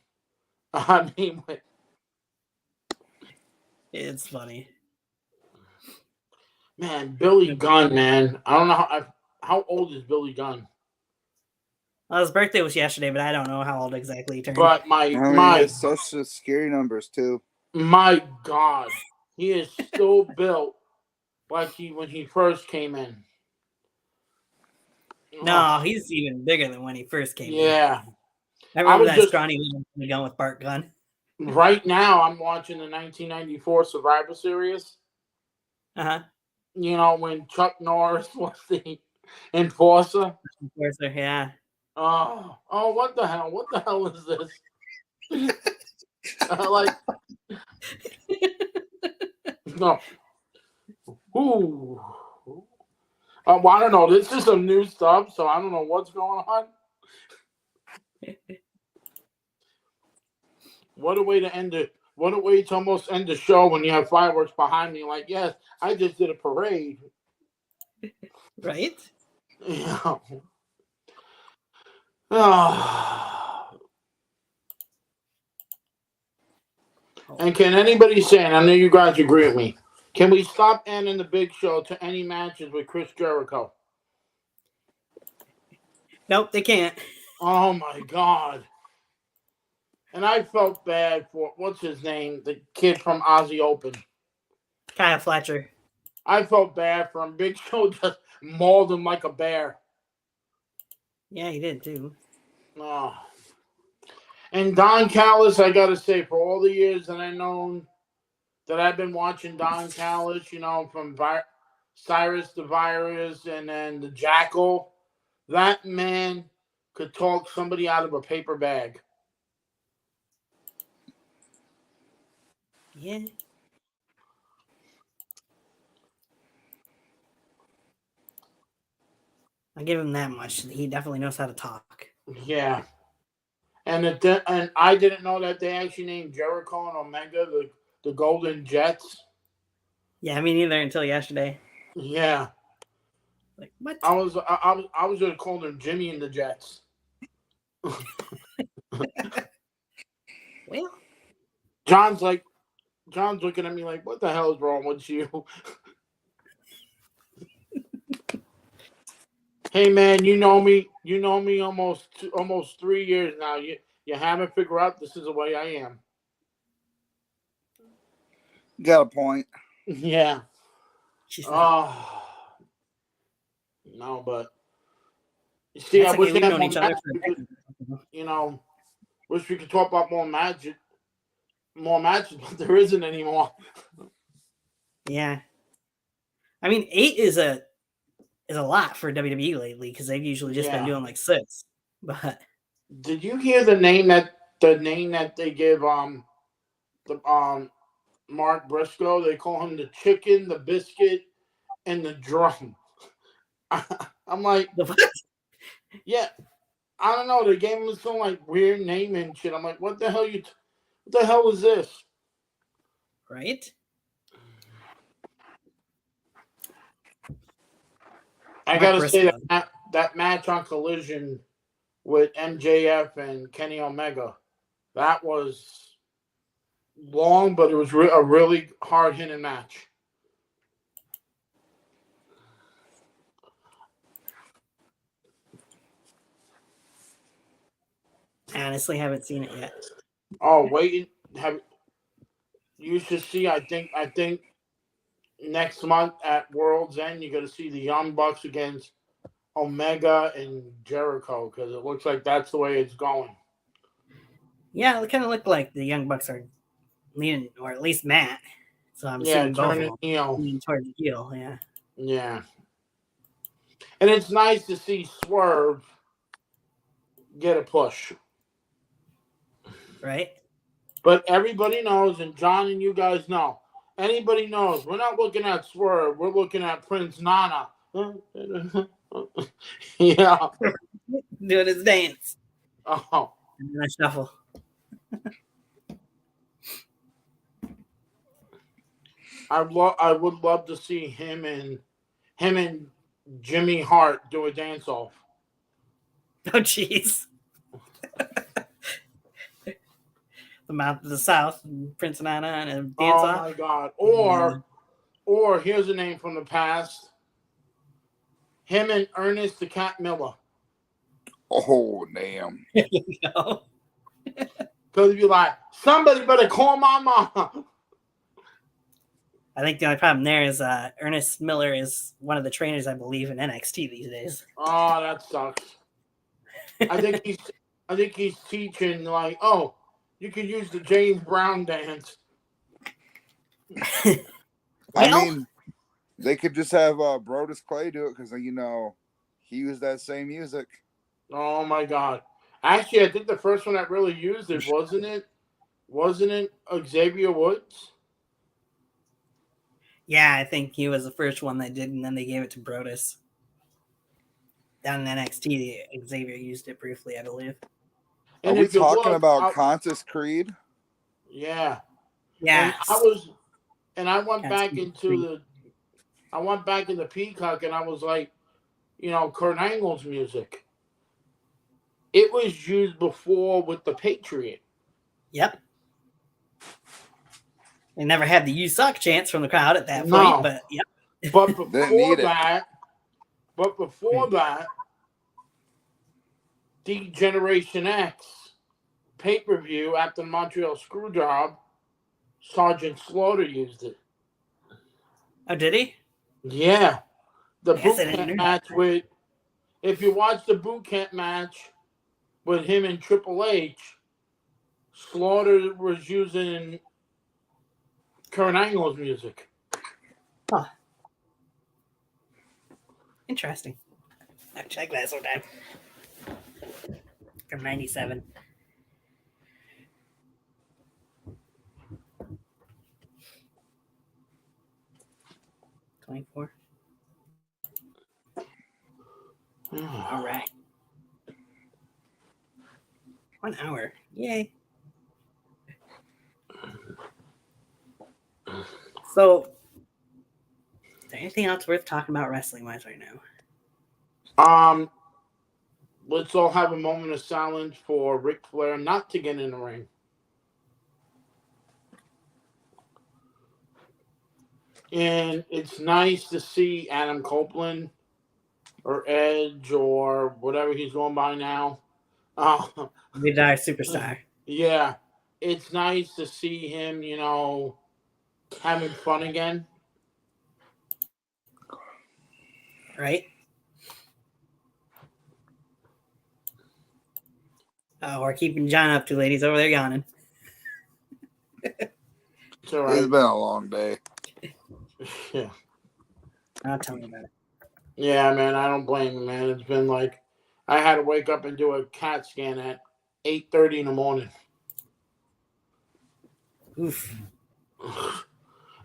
I mean, it's funny. Man, Billy Gunn, man. I don't know how old is Billy Gunn. Well, his birthday was yesterday, but I don't know how old exactly he turned. But I mean, it's such a scary numbers too. My God, he is still built like when he first came in. No, he's even bigger than when he first came in. Yeah. I remember that scrawny gun with Bart Gunn. Right now, I'm watching the 1994 Survivor Series. Uh-huh. You know, when Chuck Norris was the enforcer. Enforcer, yeah. Oh, what the hell? What the hell is this? Like, no. Ooh. Well, I don't know. This is some new stuff, so I don't know what's going on. What a way to end it. What a way to almost end the show when you have fireworks behind me. Like, yes, I just did a parade. Right? Yeah. And can anybody say, and I know you guys agree with me, can we stop ending the big show to any matches with Chris Jericho? Nope, they can't. Oh my God. And I felt bad for, what's his name? The kid from Aussie Open. Kyle Fletcher. I felt bad for him. Big Show just mauled him like a bear. Yeah, he did too. Oh. And Don Callis, I got to say, for all the years that I've been watching Don Callis, you know, from Cyrus the Virus and then the Jackal, that man could talk somebody out of a paper bag. Yeah. I'll give him that much. He definitely knows how to talk. Yeah. And I didn't know that they actually named Jericho and Omega the Golden Jets. Yeah, me neither until yesterday. Yeah. Like, what? I was going to call them Jimmy and the Jets. Well, John's looking at me like, what the hell is wrong with you? Hey man, you know me almost 3 years now. You haven't figured out this is the way I am. Got a point. Yeah. Oh. No, but you see, I wish we had more matches. You know, wish we could talk about more matches, but there isn't anymore. Yeah. I mean, 8 is a lot for WWE lately because they've usually just been doing like 6. But did you hear the name that they give Mark Briscoe? They call him the chicken, the biscuit, and the drum. I'm like, what? Yeah, I don't know. They gave him some like weird name and shit. I'm like, what the hell what the hell is this? Right? I gotta say that match on Collision with MJF and Kenny Omega, that was long, but it was a really hard hitting match. I honestly haven't seen it yet. Oh, you should see. I think next month at World's End, you're gonna see the Young Bucks against Omega and Jericho because it looks like that's the way it's going. Yeah, it kind of looked like the Young Bucks are leaning, or at least Matt. So I'm assuming both of them leaning toward the heel. Yeah. Yeah. And it's nice to see Swerve get a push. Right. But everybody knows, and John and you guys know, anybody knows, we're not looking at Swerve. We're looking at Prince Nana. Yeah. Doing his dance. Oh. And then I shuffle. I would love to see him and Jimmy Hart do a dance off. Oh jeez. The Mouth of the South, and Prince Nana, and a dance off. Oh my God! Or Or here's a name from the past. Him and Ernest the Cat Miller. Oh, damn. No. Because if you're like, somebody better call my mom. I think the only problem there is Ernest Miller is one of the trainers, I believe, in NXT these days. Oh, that sucks. I think he's teaching like, oh, you can use the James Brown dance. I mean, they could just have Brodus Clay do it because he used that same music. Oh my God! Actually, I think the first one that really used it wasn't it Xavier Woods? Yeah, I think he was the first one that did, and then they gave it to Brodus. Down in NXT, Xavier used it briefly, I believe. And Are we if you talking look, about Contis Creed? Yeah. Yeah. I went back into Peacock, and I was like, Kurt Angle's music. It was used before with the Patriot. Yep. They never had the "You Suck" chants from the crowd at that point, but yep. But before that, the Generation X pay-per-view after the Montreal Screwjob, Sergeant Slaughter used it. Oh, did he? Yeah. The Yes, boot camp match if you watch the boot camp match with him and Triple H, Slaughter was using Kurt Angle's music. Huh. Interesting. I'll check that sometime. From 97. $24. All right. 1 hour. Yay. So, is there anything else worth talking about wrestling-wise right now? Let's all have a moment of silence for Ric Flair not to get in the ring. And it's nice to see Adam Copeland or Edge or whatever he's going by now. Good die superstar. Yeah. It's nice to see him, having fun again. Right? Oh, we're keeping John up too late. He's over there yawning. It's all right. It's been a long day. Yeah. I'll tell me about it. Yeah, man, I don't blame you, man. It's been like I had to wake up and do a CAT scan at 8:30 in the morning. Oof.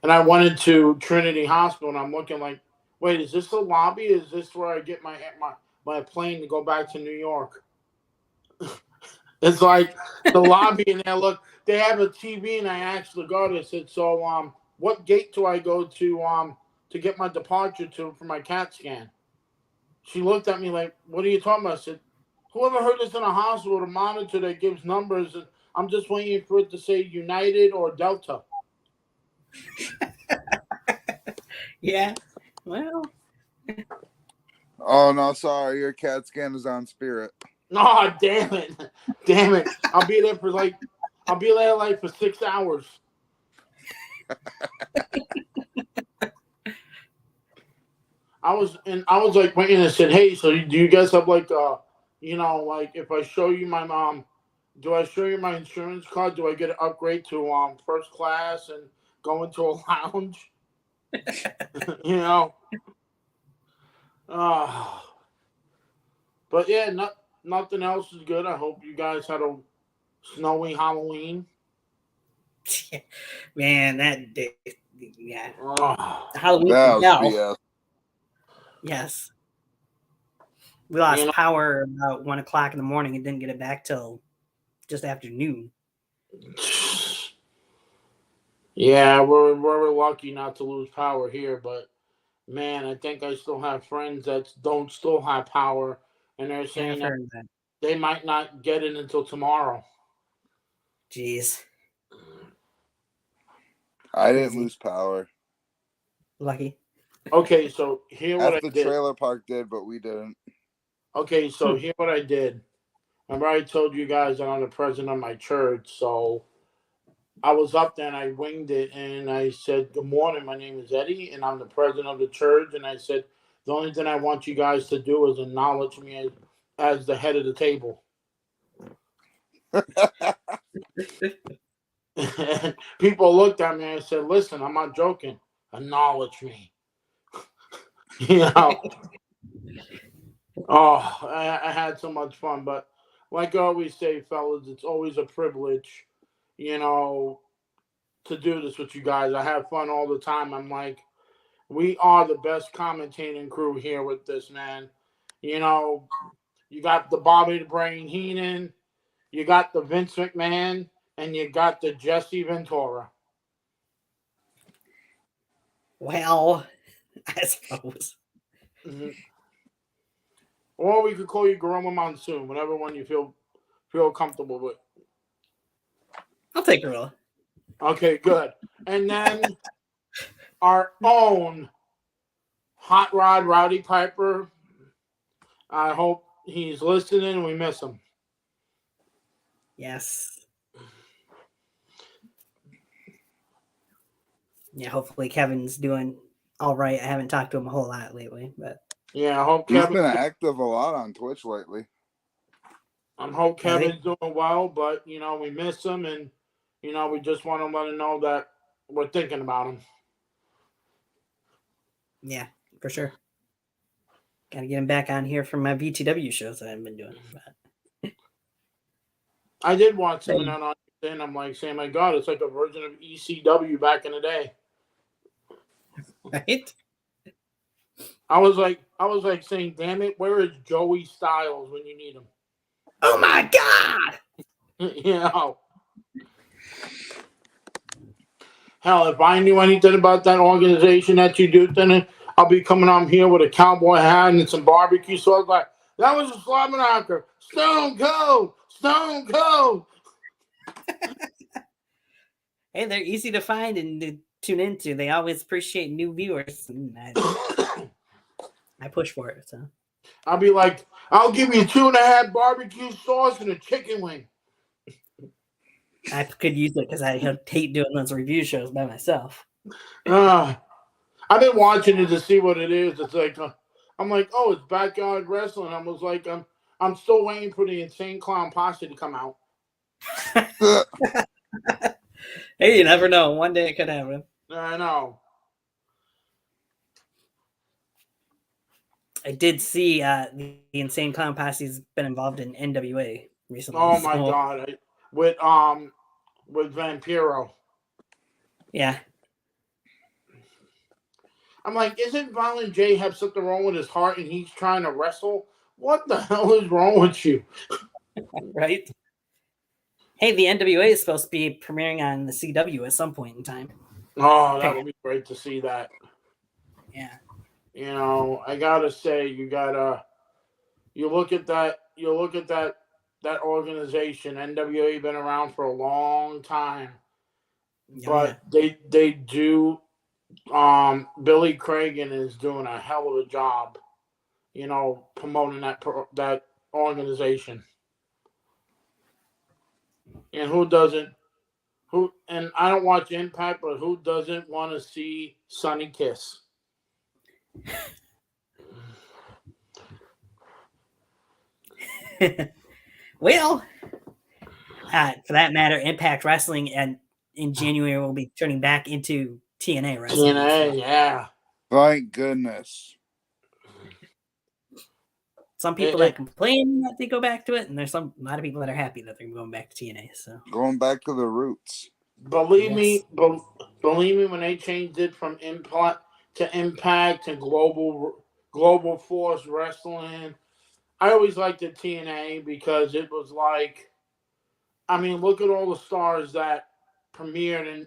And I went into Trinity Hospital, and I'm looking like, wait, is this the lobby? Is this where I get my plane to go back to New York? It's like the lobby, and they have a TV, and I actually got it. I said, so what gate do I go to get my departure for my CAT scan? She looked at me like, what are you talking about? I said, whoever heard this in a hospital with a monitor that gives numbers, and I'm just waiting for it to say United or Delta. Yeah. Well. Oh, no, sorry. Your CAT scan is on Spirit. Oh, damn it. I'll be there for 6 hours. I was like waiting. I said, hey, so do you guys have like if I show you my mom, do I show you my insurance card? Do I get an upgrade to first class and go into a lounge? But yeah, nothing else is good. I hope you guys had a snowy Halloween. Man, that day, yeah. Halloween. That was BS. Yes. We lost power about 1 o'clock in the morning and didn't get it back till just after noon. Yeah, we're lucky not to lose power here, but man, I think I still have friends that don't still have power, and they're saying that they might not get it until tomorrow. Jeez. I didn't lose power. Lucky. Okay, so here what I That's the did. trailer park did, but we didn't. Okay, so here what I did. Remember I told you guys that I'm the president of my church, so I was up there and I winged it and I said, "Good morning, my name is Eddie and I'm the president of the church." And I said, "The only thing I want you guys to do is acknowledge me as the head of the table." And people looked at me and said, "Listen, I'm not joking. Acknowledge me." You know. Oh, I had so much fun, but like I always say, fellas, it's always a privilege, you know, to do this with you guys. I have fun all the time. I'm like, we are the best commentating crew here with this, man. You know, you got the Bobby the Brain Heenan, you got the Vince McMahon, and you got the Jesse Ventura. Well, I suppose. Mm-hmm. Or we could call you Gorilla Monsoon, whatever one you feel comfortable with. I'll take Gorilla. Okay, good. And then our own Hot Rod Rowdy Piper. I hope he's listening. We miss him. Yes. Yeah, hopefully Kevin's doing all right. I haven't talked to him a whole lot lately, but Yeah, I hope He's Kevin. been active a lot on Twitch lately. I hope Kevin's doing well, but you know we miss him, and you know we just want to let him know that we're thinking about him. Yeah, for sure. Got to get him back on here for my VTW shows that I've been doing. But... I did watch some of that on, and I'm like saying, "My God, it's like a version of ECW back in the day." Right? I was like saying, "Damn it, where is Joey Styles when you need him?" Oh my God! You know. Hell, if I knew anything about that organization that you do, then I'll be coming on here with a cowboy hat and some barbecue sauce. Like, that was a slobber knocker. Stone Cold! Stone Cold! Hey, they're easy to find and to tune into. They always appreciate new viewers. And I push for it. So I'll be like, I'll give you 2.5 barbecue sauce and a chicken wing. I could use it because I hate doing those review shows by myself. I've been watching it to see what it is. It's like, I'm like, oh, it's backyard wrestling. I was like, I'm still waiting for the Insane Clown Posse to come out. Hey, you never know. One day it could happen. I know. I did see the Insane Clown Posse's been involved in NWA recently. Oh my God. With Vampiro. Yeah. I'm like, isn't Violent J have something wrong with his heart and he's trying to wrestle? What the hell is wrong with you? Right? Hey, the NWA is supposed to be premiering on the CW at some point in time. Oh, that would be great to see that. Yeah. You know, I gotta say, you look at that organization. NWA been around for a long time, but they do. Billy Corgan is doing a hell of a job, you know, promoting that organization. And who doesn't? And I don't watch Impact, but who doesn't want to see Sonny Kiss? Well, for that matter, Impact Wrestling and in January will be turning back into TNA Wrestling. TNA, yeah. Thank goodness. Some people that complain that they go back to it, and there's a lot of people that are happy that they're going back to TNA. So going back to the roots. Believe me, when they changed it from Impact to Global Force Wrestling, I always liked the TNA because it was like, I mean, look at all the stars that premiered in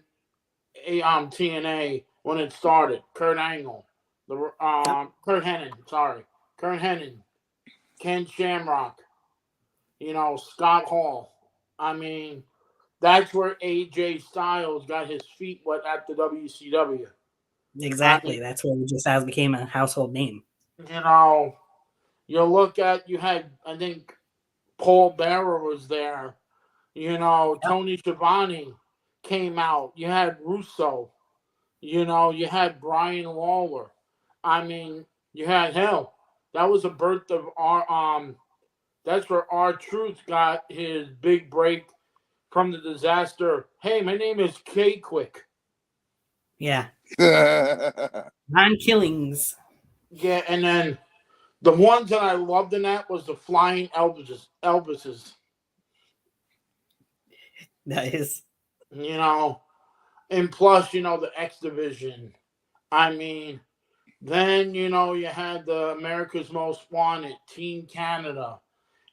TNA when it started. Kurt Angle, Kurt Hennig, Ken Shamrock, you know, Scott Hall. I mean, that's where AJ Styles got his feet wet at the WCW. Exactly. That's where it just has became a household name. You had, I think, Paul Bearer was there. Tony Schiavone came out. You had Russo. You had Brian Lawler. I mean, you had hell. That was the birth of that's where R-Truth got his big break from the disaster. Hey, my name is K-Quick. Yeah. Non-killings. Yeah, and then the ones that I loved in that was the Flying Elvises. Nice. And plus, the X Division. I mean, then, you had the America's Most Wanted, Team Canada.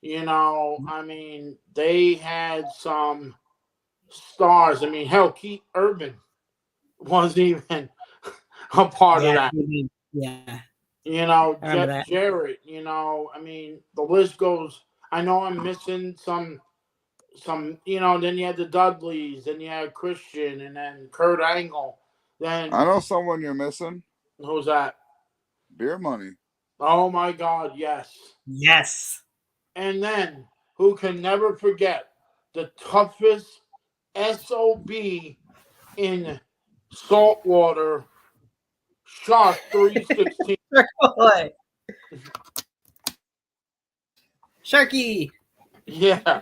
I mean, they had some stars. I mean, hell, Keith Urban wasn't even a part of that. Yeah. Jeff Jarrett, I mean, the list goes. I know I'm missing some, then you had the Dudleys, then you had Christian, and then Kurt Angle. Then I know someone you're missing. Who's that? Beer Money. Oh my God, yes. Yes. And then, who can never forget the toughest SOB in saltwater, Shark 316. Sharky. Yeah.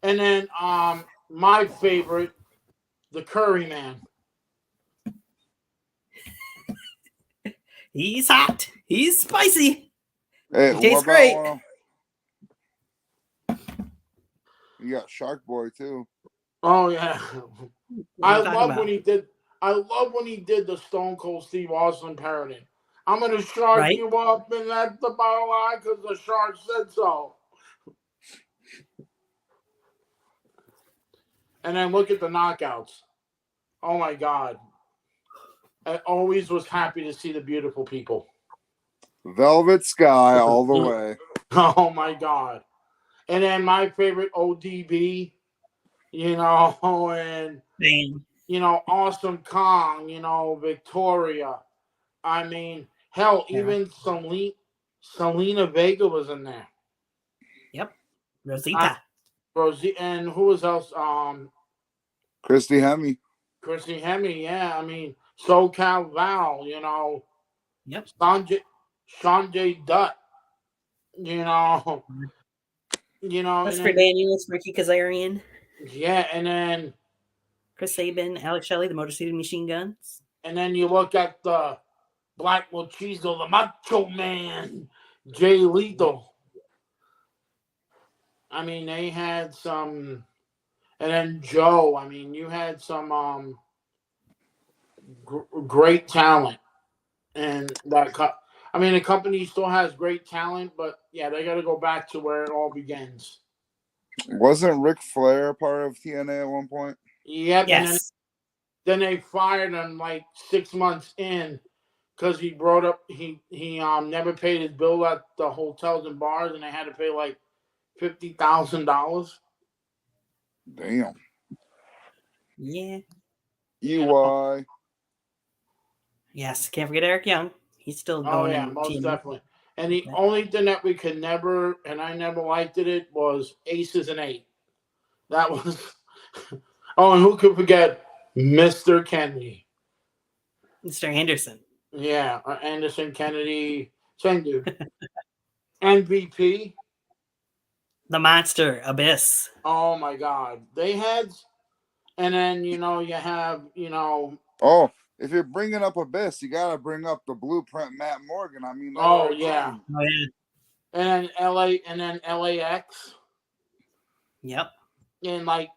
And then my favorite, the Curry Man. He's hot. He's spicy. Hey, he tastes great. You got Shark Boy too. Oh yeah. I love when he did the Stone Cold Steve Austin parody. I'm gonna shark you up and that's the bottom line because the shark said so. And then look at the knockouts. Oh my God. I always was happy to see the beautiful people. Velvet Sky all the way. Oh my God. And then my favorite ODB, and Awesome Kong, Victoria. I mean, hell, even Selena Vega was in there. Yep. Rosita. And who was else? Christy Hemme. Christy Hemme, yeah. I mean, SoCal Val, Yep. Sanjay Dutt, Christopher Daniels, Ricky Kazarian. Yeah, and then Chris Sabin, Alex Shelley, the Motor City Machine Guns. And then you look at the Black Machismo, the Macho Man, Jay Lethal. I mean, they had some, and then Joe. I mean, you had some great talent, and that. I mean, the company still has great talent, but yeah, they got to go back to where it all begins. Wasn't Ric Flair part of TNA at one point? Yep. Yes. And then they fired him like 6 months in because he brought up he never paid his bill at the hotels and bars, and they had to pay like $50,000. Damn. Yeah. EY. Yes, can't forget Eric Young. He's still going. Oh yeah, most definitely. And the only thing that we could never, and I never liked it, was Aces and Eight. That was. Oh, and who could forget Mr. Kennedy? Mr. Anderson. Yeah, Anderson Kennedy, same dude. MVP. The Monster Abyss. Oh my God, they had, and then you have Oh, if you're bringing up Abyss, you gotta bring up the Blueprint Matt Morgan. I mean. Oh yeah. And then LAX. Yep. In like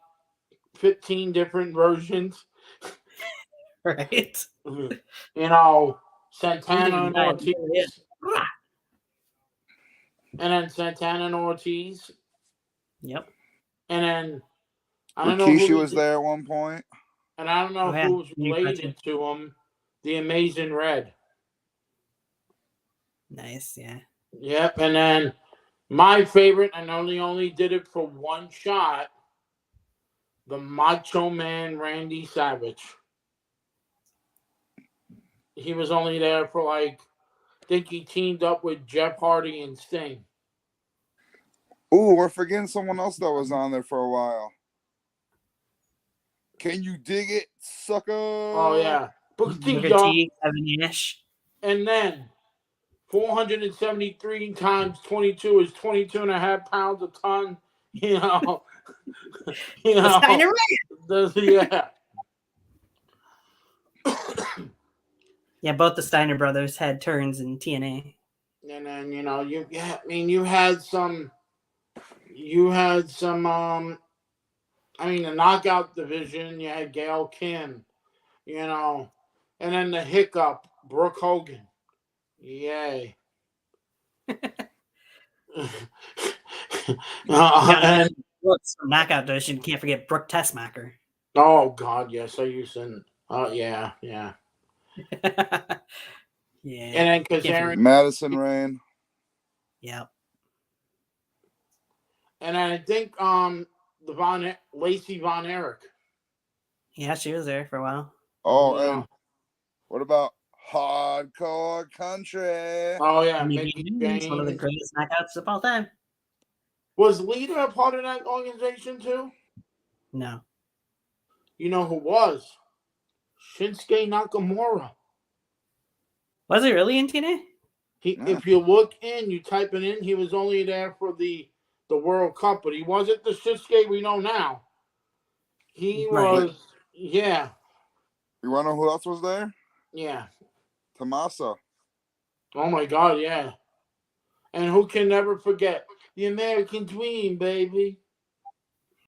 15 different versions. Right. Santana and Ortiz. And then Santana and Ortiz. Yep. And then I don't know Rikishi was there at one point. And I don't know who's related to him. The Amazing Red. Nice, yeah. Yep, and then my favorite, and only did it for one shot, the Macho Man Randy Savage. he was only there for I think he teamed up with Jeff Hardy and Sting. Ooh, we're forgetting someone else that was on there for a while. Can you dig it, sucker? Oh yeah, Booker T, Booker T, Kevin Nash. And then 473 times 22 is 22.5 pounds a ton. You know, The Steiner yeah. Yeah, both the Steiner brothers had turns in TNA. And then you had some the knockout division, you had Gail Kim, and then the hiccup, Brooke Hogan. Yay. And knockout division, can't forget Brooke Tessmacher. Oh God, yes, I used to. Oh yeah. Yeah. And then Kazarian, Madison Rain. Yeah. And I think Lacey Von Erich. Yeah, she was there for a while. Oh, and what about Hardcore Country? Oh yeah, Mickey James, one of the greatest knockouts of all time. Was Lita a part of that organization too? No. You know who was? Shinsuke Nakamura. Was he really in TNA? If you look in, you type it in, he was only there for the World Cup, but he wasn't the Shinsuke we know now. He was, yeah. You want to know who else was there? Yeah. Tommaso. Oh my God, yeah. And who can never forget the American Dream, baby?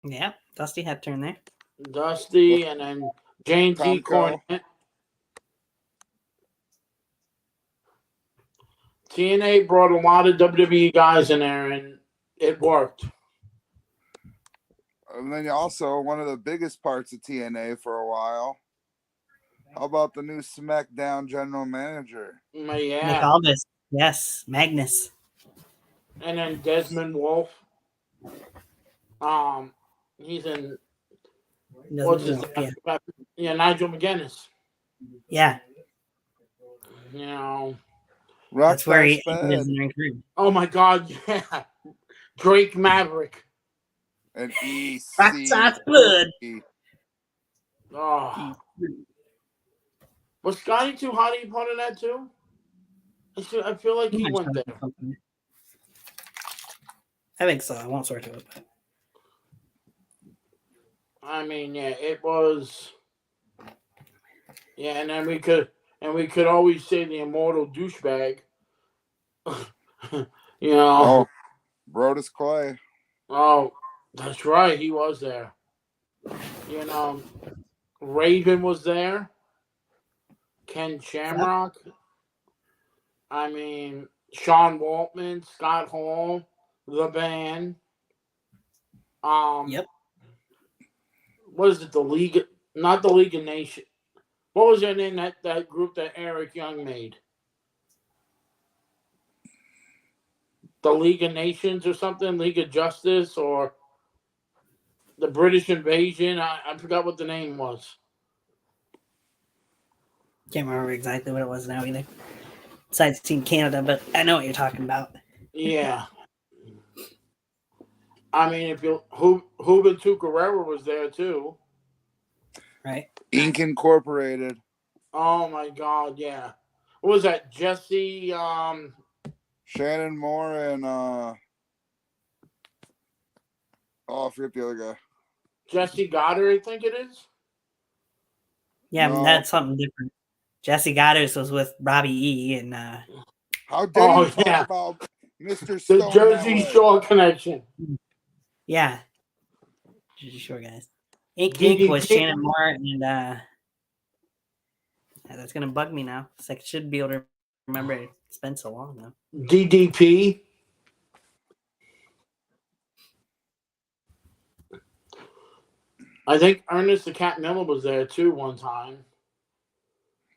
Yeah, Dusty had turn there. Dusty, and then James E. Cornette. TNA brought a lot of WWE guys in there, and it worked. And then also one of the biggest parts of TNA for a while. How about the new SmackDown general manager? Yeah. Nick Aldis. Yes, Magnus. And then Desmond Wolf. He's in. What's his name? Yeah, Nigel McGuinness. Yeah. That's where he ended his career. Oh my God, yeah. Drake Maverick. And Rockstar Blood. Oh. Was Scotty Too Hotty part of that too? I feel like he went there. I think so. I won't swear to it. But... I mean, yeah, it was. Yeah, and then we could always say the immortal douchebag. Oh, Brodus Clay. Oh, that's right. He was there. Raven was there. Ken Shamrock. I mean, Sean Waltman, Scott Hall, the band. Yep. What is it? The League, not the League of Nations. What was their name? That group that Eric Young made. The League of Nations or something, League of Justice, or the British Invasion. I forgot what the name was. Can't remember exactly what it was now either. Besides Team Canada, but I know what you're talking about. Yeah. I mean, Juventud Guerrero was there too. Right. Inc. Incorporated. Oh my God, yeah. What was that? Jesse Shannon Moore and I forget the other guy. Jesse Goddard, I think it is. Yeah, no. That's something different. Jesse Goddard was with Robbie E. and how dare you talk about Mr. Stone? The Jersey Shore connection. Yeah. Jersey Shore guys. Inc. was Shannon Moore and that's gonna bug me now. It's like I should be able to remember it. It's been so long now. DDP. I think Ernest the Cat Miller was there too one time.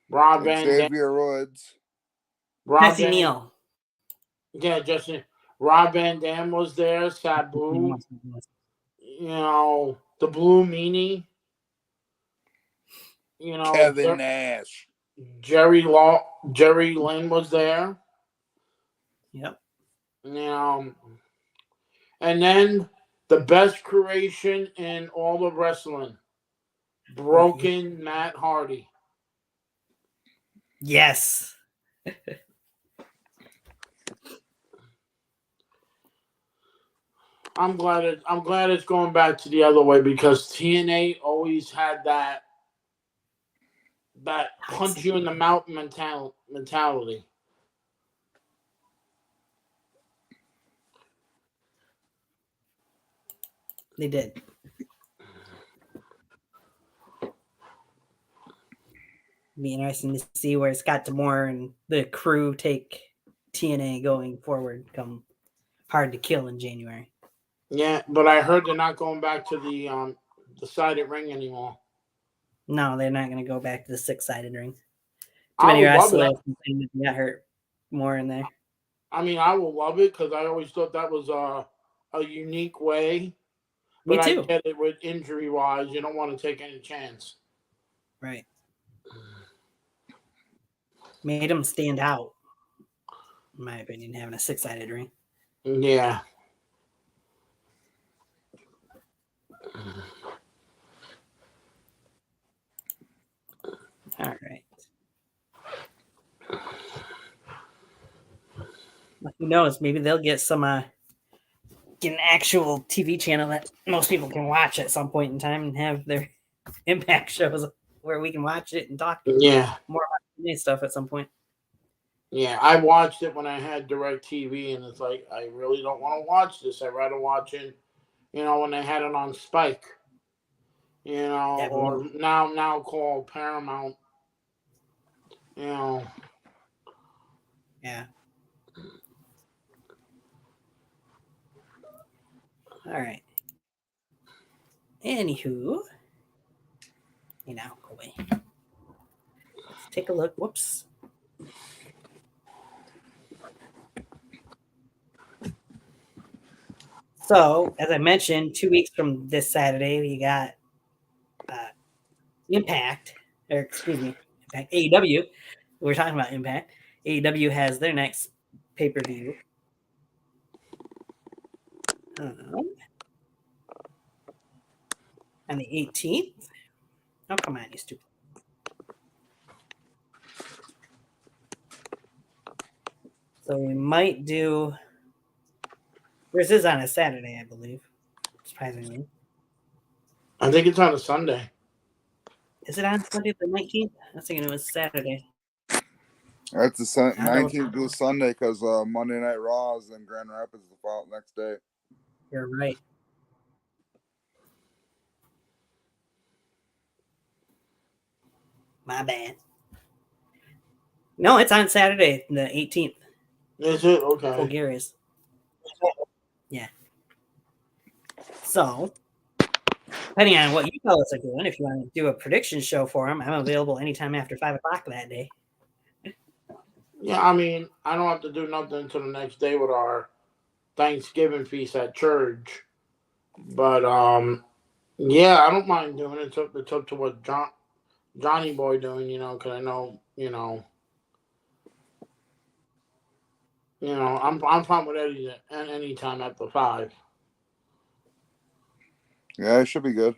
Rob Van Xavier Woods. Jesse Neal. Yeah, Justin. Rob Van Dam was there. Sabu. The Blue Meanie. Kevin Nash. Jerry Lynn was there. Yep. And then the best creation in all of wrestling, Broken Matt Hardy. Yes. I'm glad it's going back to the other way because TNA always had that punch you in the mouth mentality. They did. Be interesting to see where Scott D'Amore and the crew take TNA going forward. Come Hard to Kill in January. Yeah, but I heard they're not going back to the sided ring anymore. No, they're not going to go back to the 6-sided ring. Too I many would love wrestlers it. got hurt more in there. I mean, I will love it because I always thought that was a unique way. Me But I too. get it with injury wise, you don't want to take any chance. Right. Made them stand out, in my opinion, having a 6-sided ring. Yeah. All right. Well, who knows? Maybe they'll get get an actual TV channel that most people can watch at some point in time and have their Impact shows where we can watch it and talk more about TV stuff at some point. Yeah, I watched it when I had DirecTV, and it's like I really don't want to watch this. I'd rather watch it, when they had it on Spike, or now called Paramount, Yeah. All right. Anywho, go away. Let's take a look. Whoops. So, as I mentioned, 2 weeks from this Saturday, we got Impact, or excuse me, Impact AEW. We're talking about Impact. AEW has their next pay-per-view. On the 18th. Oh, come on, you stupid. So we might do. This is on a Saturday, I believe. Surprisingly. I think it's on a Sunday. Is it on Sunday the 19th? I was thinking it was Saturday. That's the 19th to Sunday because Monday Night Raw is in Grand Rapids the next day. You're right. My bad. No, it's on Saturday, the 18th. Is it? Okay. Full Gear is. Yeah. So, depending on what you fellas are doing, if you want to do a prediction show for them, I'm available anytime after 5 o'clock that day. Yeah, I mean, I don't have to do nothing until the next day with our Thanksgiving feast at church. But yeah, I don't mind doing it. It's up to what Johnny Boy doing, because I know, I'm fine with any time after 5. Yeah, it should be good.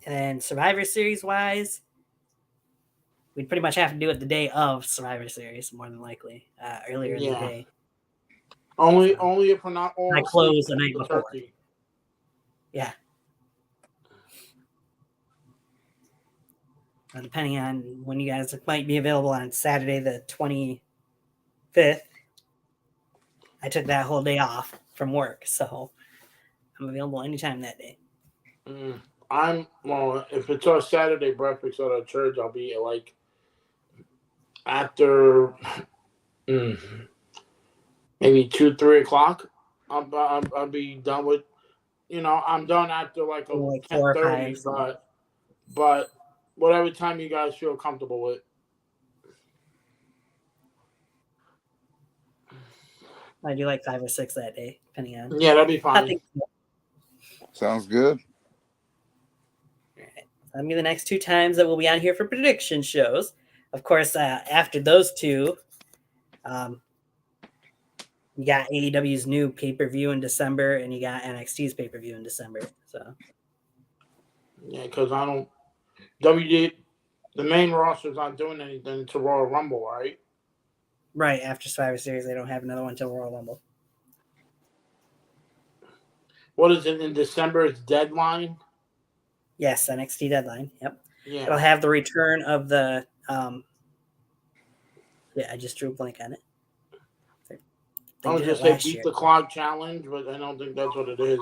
And then Survivor Series wise, we'd pretty much have to do it the day of Survivor Series, more than likely, earlier in the day. Only if we're not all I close the night before. Turkey. Yeah. Depending on when you guys might be available on Saturday the 25th. I took that whole day off from work, so I'm available anytime that day. If it's our Saturday breakfast at our church, I'll be like after maybe 2-3 o'clock. I'll be done with. I'm done after like 10:30, but whatever time you guys feel comfortable with. I do like 5 or 6 that day, depending on. Yeah, that'd be fine. Sounds good. All right. that'll be the next 2 times that we'll be on here for prediction shows. Of course, after those 2, you got AEW's new pay-per-view in December, and you got NXT's pay-per-view in December. So Yeah, because I don't WD the main roster's not doing anything until Royal Rumble, right? right after Survivor Series, they don't have another one until Royal Rumble. What is it in December? It's Deadline. Yes, NXT Deadline. Yep. Yeah. It'll have the return of the. Yeah, I just drew a blank on it. I was just say beat the clock challenge, but I don't think that's what it is.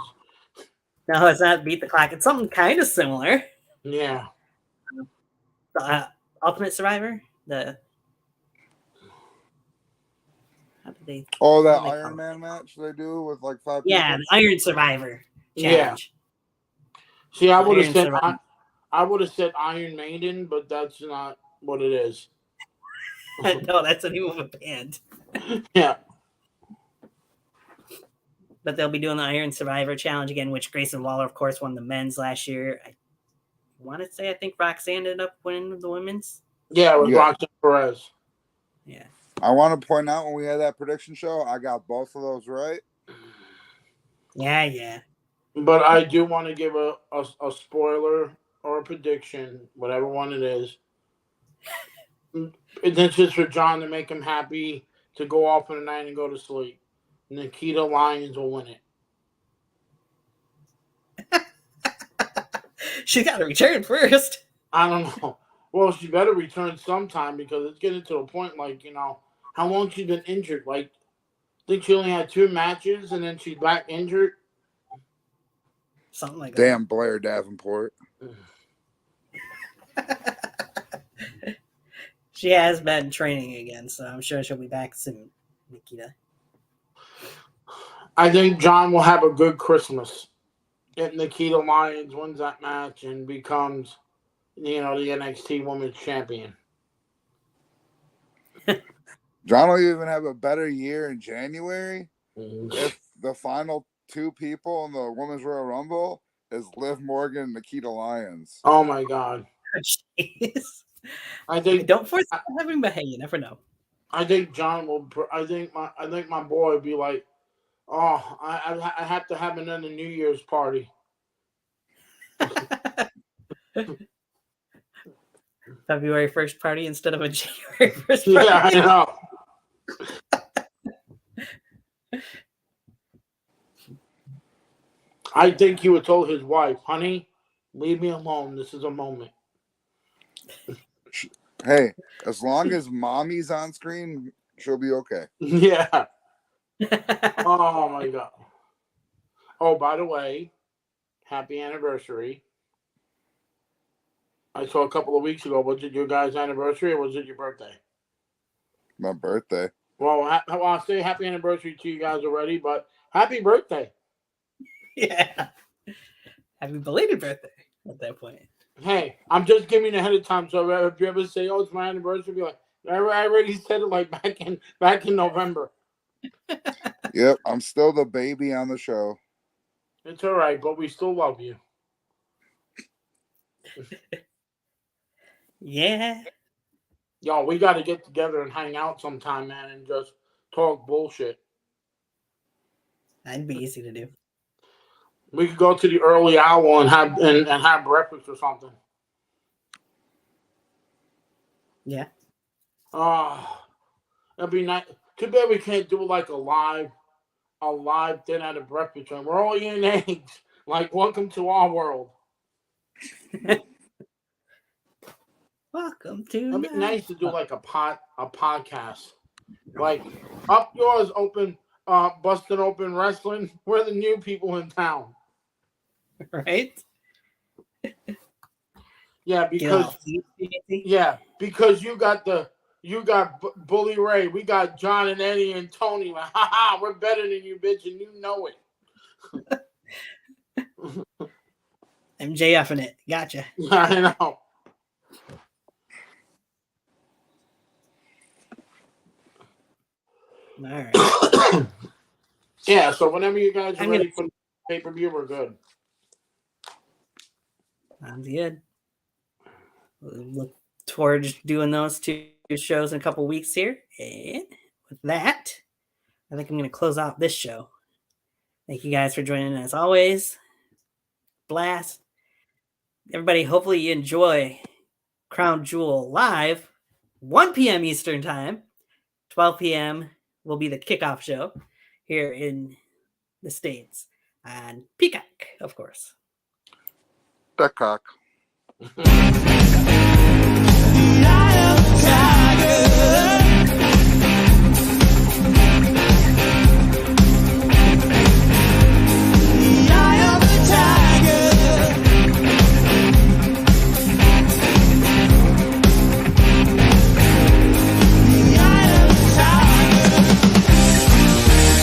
No, it's not beat the clock. It's something kind of similar. Yeah. The Ultimate Survivor. How did they? Oh, that Iron Man match they do with like 5 people. Yeah, the Iron Survivor challenge. Yeah. See, I would have said I would have said Iron Maiden, but that's not what it is. No, that's the name of a band. Yeah. But they'll be doing the Iron Survivor challenge again, which Grayson Waller, of course, won the men's last year. I want to say I think Roxanne ended up winning the women's. Yeah, with Roxanne Perez. Yeah. I want to point out when we had that prediction show, I got both of those right. Yeah. But I do want to give a spoiler or a prediction, whatever one it is. It's just for John to make him happy to go off in the night and go to sleep. Nikita Lyons will win it. She got to return first. I don't know. Well, she better return sometime because it's getting to a point like, how long she been injured? Like, I think she only had 2 matches and then she's back injured. Something like that. Damn Blair Davenport. She has been training again, so I'm sure she'll be back soon, Nikita. I think John will have a good Christmas if Nikita Lyons wins that match and becomes, the NXT Women's Champion. John will even have a better year in January if the final 2 people in the Women's Royal Rumble is Liv Morgan and Nikita Lyons. Oh my God! Jeez. I think don't force having, but hey, you never know. I think John will. I think my boy would be like, oh, I have to have another New Year's party. February 1st party instead of a January 1st party. Yeah, I know. I think he would tell his wife, honey, leave me alone. This is a moment. Hey, as long as mommy's on screen, she'll be okay. Yeah. Oh, my God. Oh, by the way, happy anniversary. I saw a couple of weeks ago. Was it your guys' anniversary or was it your birthday? My birthday. Well, I'll say happy anniversary to you guys already, but happy birthday. Yeah. Happy belated birthday at that point. Hey, I'm just giving ahead of time. So if you ever say, "Oh, it's my anniversary," be like, "I already said it like back in November." Yep, I'm still the baby on the show. It's all right, but we still love you. Yeah. Yo, we got to get together and hang out sometime, man, and just talk bullshit. That'd be easy to do. We could go to the early hour and have breakfast or something. Yeah. Oh, that'd be nice. Too bad we can't do like a live dinner at a breakfast joint. We're all eating eggs. Like, welcome to our world. Welcome to. It'd be nice to do like a podcast. Like, up yours, open, busting open wrestling. We're the new people in town. Right? Yeah, because you got Bully Ray, we got John and Eddie and Tony. Like, we're better than you, bitch, and you know it. MJF in it. Gotcha. Yeah, I know. All right. Yeah, so whenever you guys are ready for the pay-per-view, we're good. Sounds good. Look forward to doing those two shows in a couple weeks here. And with that, I think I'm going to close out this show. Thank you guys for joining as always. Blast. Everybody, hopefully you enjoy Crown Jewel live, 1 p.m. Eastern Time. 12 p.m. will be the kickoff show here in the States on Peacock, of course. Peacock. Tiger.